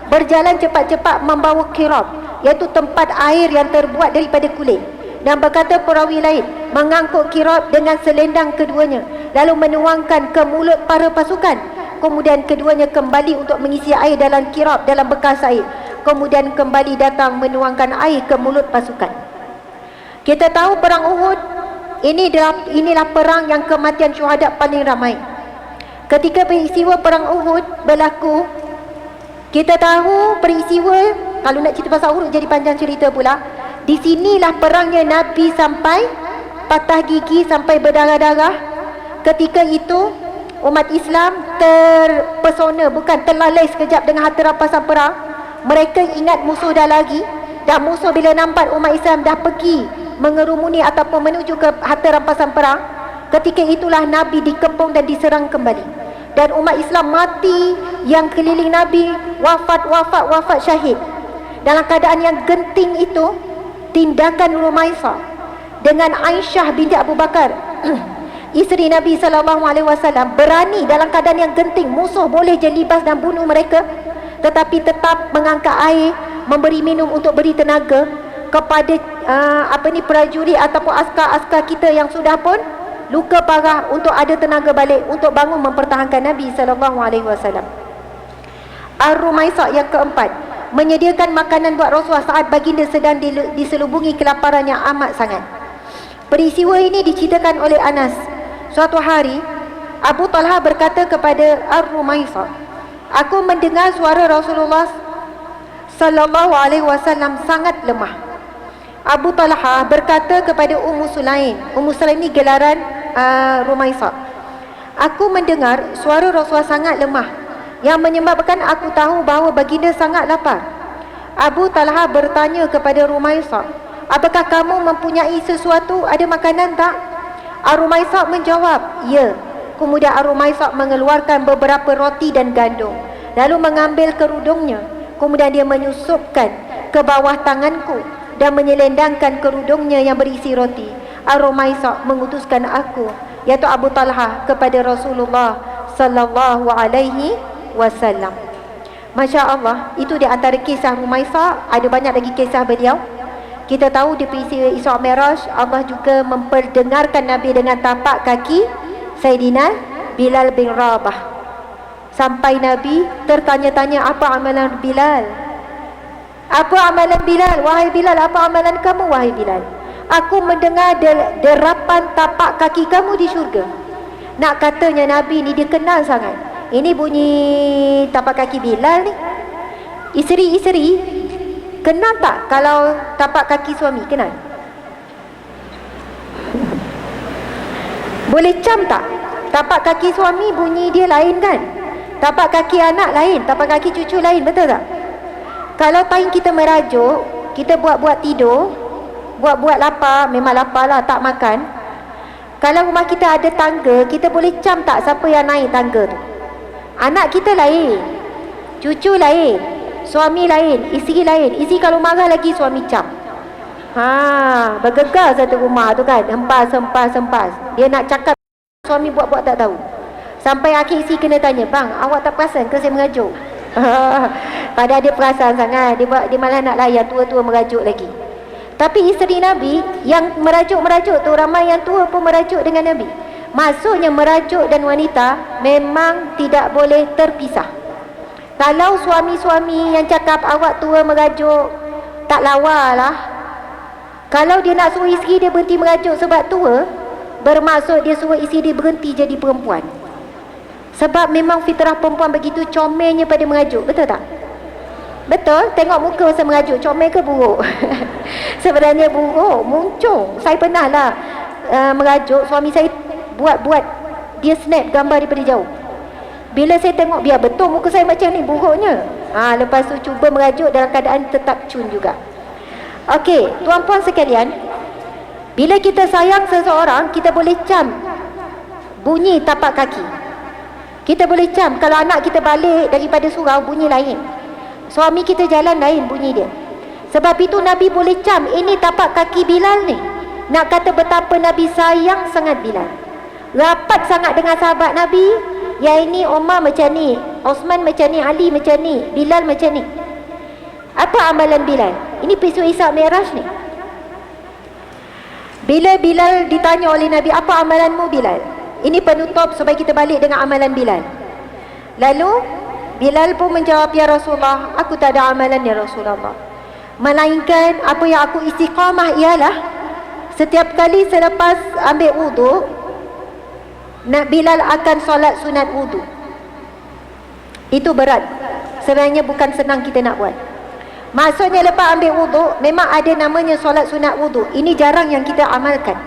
Berjalan cepat-cepat membawa kirab, iaitu tempat air yang terbuat daripada kulit. Dan berkata perawi lain, mengangkut kirab dengan selendang keduanya, lalu menuangkan ke mulut para pasukan. Kemudian keduanya kembali untuk mengisi air dalam kirab dalam bekas air. Kemudian kembali datang menuangkan air ke mulut pasukan. Kita tahu perang Uhud, inilah perang yang kematian syuhada paling ramai. Ketika peristiwa perang Uhud berlaku, kita tahu peristiwa, kalau nak cerita pasal Uhud jadi panjang cerita pula. Di sinilah perangnya Nabi sampai patah gigi, sampai berdarah-darah. Ketika itu umat Islam terpesona, bukan terlalai sekejap dengan harta rampasan perang. Mereka ingat musuh dah lagi, dan musuh bila nampak umat Islam dah pergi mengerumuni ataupun menuju ke harta rampasan perang, ketika itulah Nabi dikepung dan diserang kembali. Dan umat Islam mati, yang keliling Nabi wafat syahid. Dalam keadaan yang genting itu, tindakan Rumaisah dengan Aisyah binti Abu Bakar isteri Nabi SAW berani dalam keadaan yang genting. Musuh boleh je libas dan bunuh mereka, tetapi tetap mengangkat air, memberi minum untuk beri tenaga kepada prajurit ataupun askar-askar kita yang sudah pun luka parah, untuk ada tenaga balik untuk bangun mempertahankan Nabi SAW. Ar-Rumaisah yang keempat, menyediakan makanan buat Rasulullah saat baginda sedang diselubungi kelaparan yang amat sangat. Peristiwa ini diceritakan oleh Anas. Suatu hari Abu Talha berkata kepada Ar-Rumaisah, aku mendengar suara Rasulullah SAW sangat lemah. Abu Talha berkata kepada Ummu Sulaim. Ummu Sulaim ni gelaran Rumaisah. Aku mendengar suara Rasulullah sangat lemah, yang menyebabkan aku tahu bahawa baginda sangat lapar. Abu Talha bertanya kepada Rumaisah, apakah kamu mempunyai sesuatu, ada makanan tak? Ar-Rumaisah menjawab, ya. Kemudian Ar-Rumaisah mengeluarkan beberapa roti dan gandum, lalu mengambil kerudungnya. Kemudian dia menyusupkan ke bawah tanganku dan menyelendangkan kerudungnya yang berisi roti. Ar-Rumaisah mengutuskan aku, iaitu Abu Talha, kepada Rasulullah sallallahu alaihi wasallam. Masya Allah, itu di antara kisah Rumaisah. Ada banyak lagi kisah beliau. Kita tahu di peristiwa Isra Mi'raj, Allah juga memperdengarkan Nabi dengan tapak kaki Sayyidina Bilal bin Rabah. Sampai Nabi tertanya-tanya, apa amalan Bilal? Apa amalan Bilal? Wahai Bilal, apa amalan kamu wahai Bilal? Aku mendengar derapan tapak kaki kamu di syurga. Nak katanya Nabi ni dia kenal sangat. Ini bunyi tapak kaki Bilal ni. Isteri-isteri kenal tak kalau tapak kaki suami? Kenal? Boleh cam tak? Tapak kaki suami bunyi dia lain kan? Tapak kaki anak lain, tapak kaki cucu lain, betul tak? Kalau time kita merajuk, kita buat-buat tidur, buat-buat lapar, memang lapar lah, tak makan. Kalau rumah kita ada tangga, kita boleh cam tak siapa yang naik tangga tu? Anak kita lain, cucu lain, suami lain, isteri lain. Isteri kalau marah lagi, suami cam. Bergegar satu rumah tu kan, hempas. Dia nak cakap, suami buat-buat tak tahu. Sampai akhir isteri kena tanya, bang, awak tak perasan ke saya merajuk? Padahal dia perasan sangat. Dia malah nak layan, tua-tua merajuk lagi. Tapi isteri Nabi yang merajuk-merajuk tu, ramai yang tua pun merajuk dengan Nabi. Maksudnya merajuk dan wanita memang tidak boleh terpisah. Kalau suami-suami yang cakap awak tua merajuk, tak lawa lah. Kalau dia nak suruh isteri dia berhenti merajuk sebab tua, bermaksud dia suruh isteri dia berhenti jadi perempuan. Sebab memang fitrah perempuan begitu comelnya pada merajuk, betul tak? Betul? Tengok muka masa merajuk, comel ke buruk? Sebenarnya buruk, muncung. Saya pernah lah merajuk, suami saya buat dia snap gambar daripada jauh. Bila saya tengok, biar betul muka saya macam ni, buruknya. Lepas tu cuba merajuk dalam keadaan tetap cun juga. Okey, tuan-puan sekalian, bila kita sayang seseorang, kita boleh cam bunyi tapak kaki. Kita boleh cam. Kalau anak kita balik daripada surau, bunyi lain. Suami kita jalan lain bunyi dia. Sebab itu Nabi boleh cam, ini tapak kaki Bilal ni. Nak kata betapa Nabi sayang sangat Bilal. Rapat sangat dengan sahabat Nabi. Yang ini Umar macam ni, Osman macam ni, Ali macam ni, Bilal macam ni. Apa amalan Bilal? Ini peristiwa Isra Mi'raj ni. Bila Bilal ditanya oleh Nabi, apa amalanmu Bilal? Ini penutup supaya kita balik dengan amalan Bilal. Lalu Bilal pun menjawab, ya Rasulullah, aku tak ada amalan ya Rasulullah. Melainkan apa yang aku istiqamah ialah setiap kali selepas ambil wuduk, Bilal akan solat sunat wuduk. Itu berat. Sebenarnya bukan senang kita nak buat. Maksudnya lepas ambil wuduk, memang ada namanya solat sunat wuduk. Ini jarang yang kita amalkan.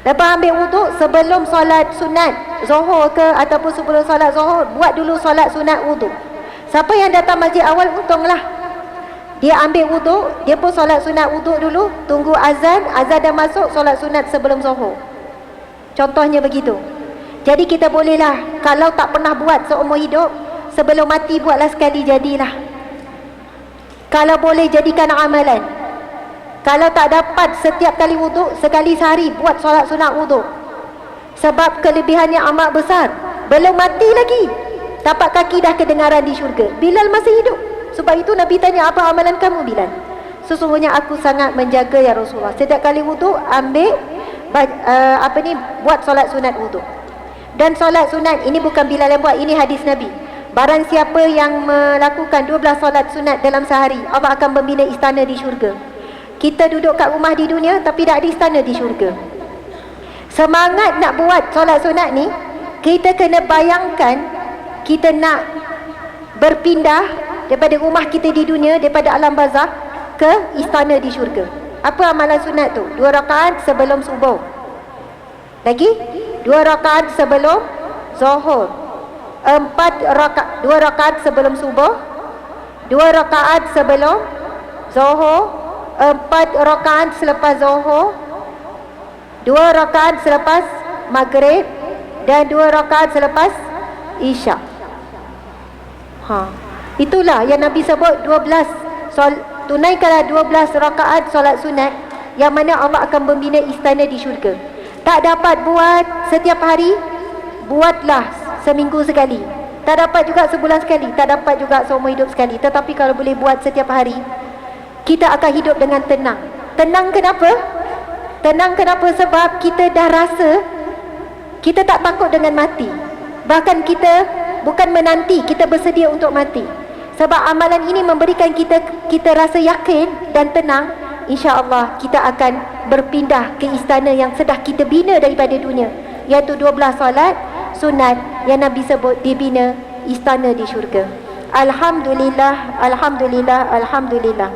Lepas ambil wuduk, sebelum solat sunat Zuhur ke ataupun sebelum solat Zuhur, buat dulu solat sunat wuduk. Siapa yang datang masjid awal, untunglah. Dia ambil wuduk, dia pun solat sunat wuduk dulu, tunggu azan, azan dah masuk, solat sunat sebelum Zuhur. Contohnya begitu. Jadi kita bolehlah, kalau tak pernah buat seumur hidup, sebelum mati buatlah sekali jadilah. Kalau boleh jadikan amalan. Kalau tak dapat setiap kali wuduk, sekali sehari buat solat sunat wuduk. Sebab kelebihannya amat besar. Belum mati lagi, tapak kaki dah kedengaran di syurga. Bilal masih hidup. Sebab itu Nabi tanya, apa amalan kamu Bilal? Sesungguhnya aku sangat menjaga ya Rasulullah. Setiap kali wuduk ambil buat solat sunat wuduk. Dan solat sunat ini bukan Bilal yang buat, ini hadis Nabi. Barang siapa yang melakukan 12 solat sunat dalam sehari, Allah akan membina istana di syurga. Kita duduk kat rumah di dunia tapi tak ada istana di syurga. Semangat nak buat solat sunat ni, kita kena bayangkan kita nak berpindah daripada rumah kita di dunia, daripada alam barzakh ke istana di syurga. Apa amalan sunat tu? 2 rakaat sebelum subuh. Lagi 2 rakaat sebelum Zuhur. 2 rakaat sebelum subuh, 2 rakaat sebelum Zuhur, 4 rakaat selepas Zuhur, 2 rakaat selepas Maghrib, dan 2 rakaat selepas Isyak. Itulah yang Nabi sebut 12. Tunaikanlah 12 rakaat solat sunat, yang mana Allah akan membina istana di syurga. Tak dapat buat setiap hari, buatlah seminggu sekali. Tak dapat juga sebulan sekali, tak dapat juga seumur hidup sekali. Tetapi kalau boleh buat setiap hari, kita akan hidup dengan tenang. Tenang kenapa? Tenang kenapa? Sebab kita dah rasa kita tak takut dengan mati. Bahkan kita bukan menanti, kita bersedia untuk mati. Sebab amalan ini memberikan kita rasa yakin dan tenang. InsyaAllah kita akan berpindah ke istana yang sedang kita bina daripada dunia, iaitu 12 solat sunat yang Nabi sebut dibina istana di syurga. Alhamdulillah, Alhamdulillah, Alhamdulillah.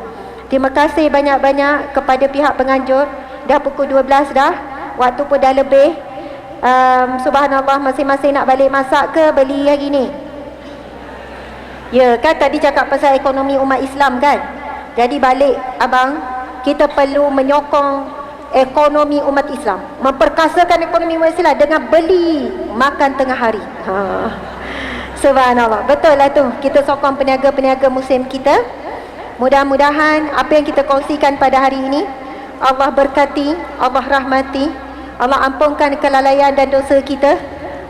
Terima kasih banyak-banyak kepada pihak penganjur. Dah pukul 12 dah, waktu pun dah lebih. Subhanallah, masing-masing nak balik masak ke beli hari ni? Ya kan, tadi cakap pasal ekonomi umat Islam kan. Jadi balik abang, kita perlu menyokong ekonomi umat Islam, memperkasakan ekonomi umat Islam dengan beli makan tengah hari. Subhanallah, betul lah tu. Kita sokong peniaga-peniaga Muslim kita. Mudah-mudahan apa yang kita kongsikan pada hari ini, Allah berkati, Allah rahmati, Allah ampunkan kelalaian dan dosa kita.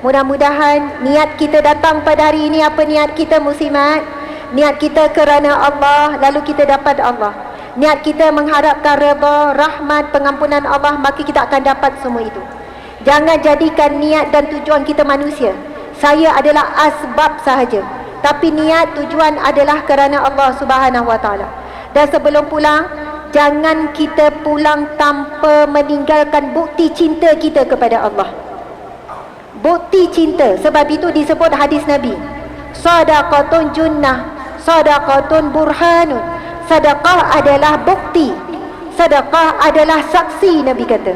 Mudah-mudahan niat kita datang pada hari ini, apa niat kita muslimat? Niat kita kerana Allah, lalu kita dapat Allah. Niat kita mengharapkan redha, rahmat, pengampunan Allah, maka kita akan dapat semua itu. Jangan jadikan niat dan tujuan kita manusia. Saya adalah asbab sahaja, tapi niat tujuan adalah kerana Allah Subhanahu Wa Taala. Dan sebelum pulang, jangan kita pulang tanpa meninggalkan bukti cinta kita kepada Allah. Bukti cinta. Sebab itu disebut hadis Nabi, sadaqatun junnah, sadaqatun burhanun. Sedekah adalah bukti, sedekah adalah saksi. Nabi kata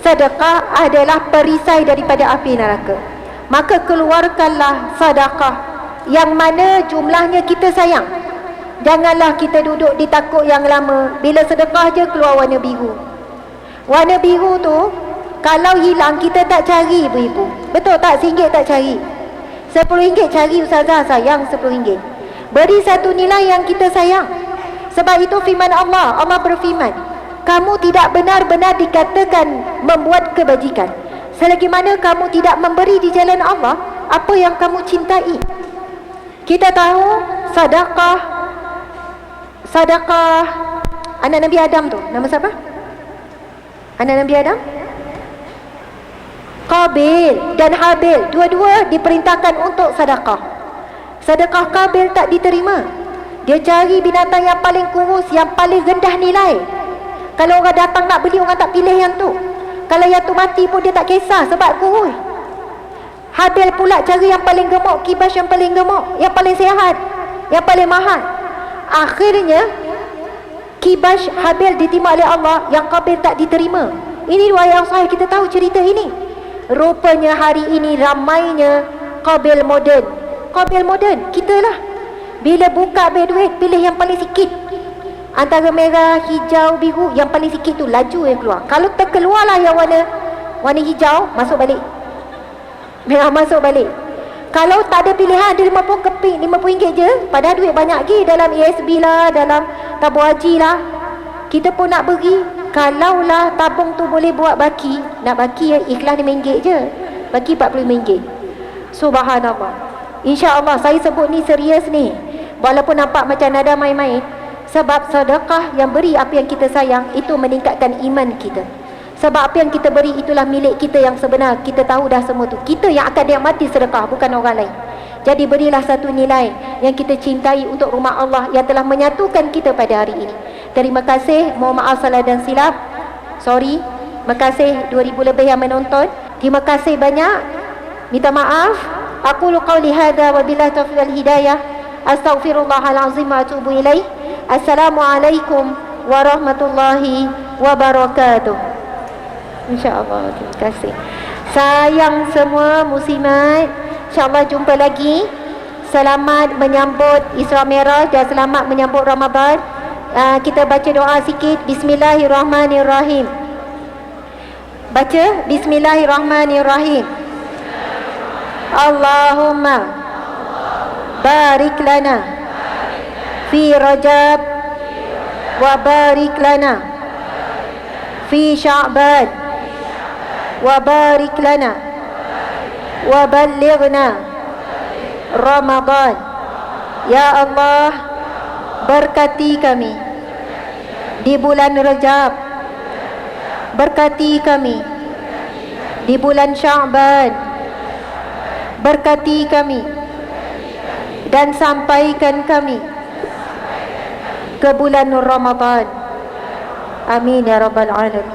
sedekah adalah perisai daripada api neraka. Maka keluarkanlah sedekah yang mana jumlahnya kita sayang. Janganlah kita duduk di takut yang lama. Bila sedekah je keluar warna biru. Warna biru tu kalau hilang kita tak cari, ibu-ibu. Betul tak? RM1 tak cari, RM10 cari, ustazah sayang RM10. Beri satu nilai yang kita sayang. Sebab itu firman Allah, Allah berfirman, kamu tidak benar-benar dikatakan membuat kebajikan selagi mana kamu tidak memberi di jalan Allah apa yang kamu cintai. Kita tahu sedekah anak Nabi Adam tu, nama siapa? Anak Nabi Adam? Qabil dan Habil, dua-dua diperintahkan untuk sedekah. Sedekah Qabil tak diterima. Dia cari binatang yang paling kurus, yang paling rendah nilai. Kalau orang datang nak beli, orang tak pilih yang tu. Kalau yang tu mati pun dia tak kisah sebab kurus. Habil pula cari yang paling gemuk, kibas yang paling gemuk, yang paling sihat, yang paling mahal. Akhirnya kibas Habil diterima oleh Allah, yang Qabil tak diterima. Ini riwayat yang sahih, kita tahu cerita ini. Rupanya hari ini ramainya Qabil moden. Qabil moden, kita lah. Bila buka ambil duit, pilih yang paling sikit. Antara merah, hijau, biru, yang paling sikit tu laju yang keluar. Kalau terkeluarlah yang warna hijau, masuk balik. Merah masuk balik. Kalau tak ada pilihan, ada 50 keping, RM50 je, padahal duit banyak lagi dalam ESB lah, dalam tabung haji lah. Kita pun nak beri. Kalaulah tabung tu boleh buat baki, nak baki ikhlas RM5 je, baki RM45. Subhanallah. InsyaAllah saya sebut ni serius ni, walaupun nampak macam nada main-main. Sebab sedekah yang beri apa yang kita sayang, itu meningkatkan iman kita. Sebab apa yang kita beri itulah milik kita yang sebenar. Kita tahu dah semua tu, kita yang akan nikmati sedekah, bukan orang lain. Jadi berilah satu nilai yang kita cintai untuk rumah Allah yang telah menyatukan kita pada hari ini. Terima kasih. Mohon maaf salah dan silap. Sorry. Terima kasih 2000 lebih yang menonton. Terima kasih banyak. Minta maaf. Aqulu qawli hadha wa billahi taufiq wal hidayah. Astaghfirullahal azim wa atubu ilaih. Assalamualaikum warahmatullahi wabarakatuh. InsyaAllah. Terima kasih. Sayang semua muslimat. InsyaAllah jumpa lagi. Selamat menyambut Isra Mi'raj dan selamat menyambut Ramadan. Kita baca doa sikit. Bismillahirrahmanirrahim. Baca Bismillahirrahmanirrahim. Allahumma barik lana fi Rajab wa barik lana fi Sya'ban wa barik lana wa ballighna Ramadan. Ya Allah, berkati kami di bulan Rajab, berkati kami di bulan Sya'ban, berkati kami dan sampaikan kami ke bulan Ramadan. Amin ya rabbal alamin.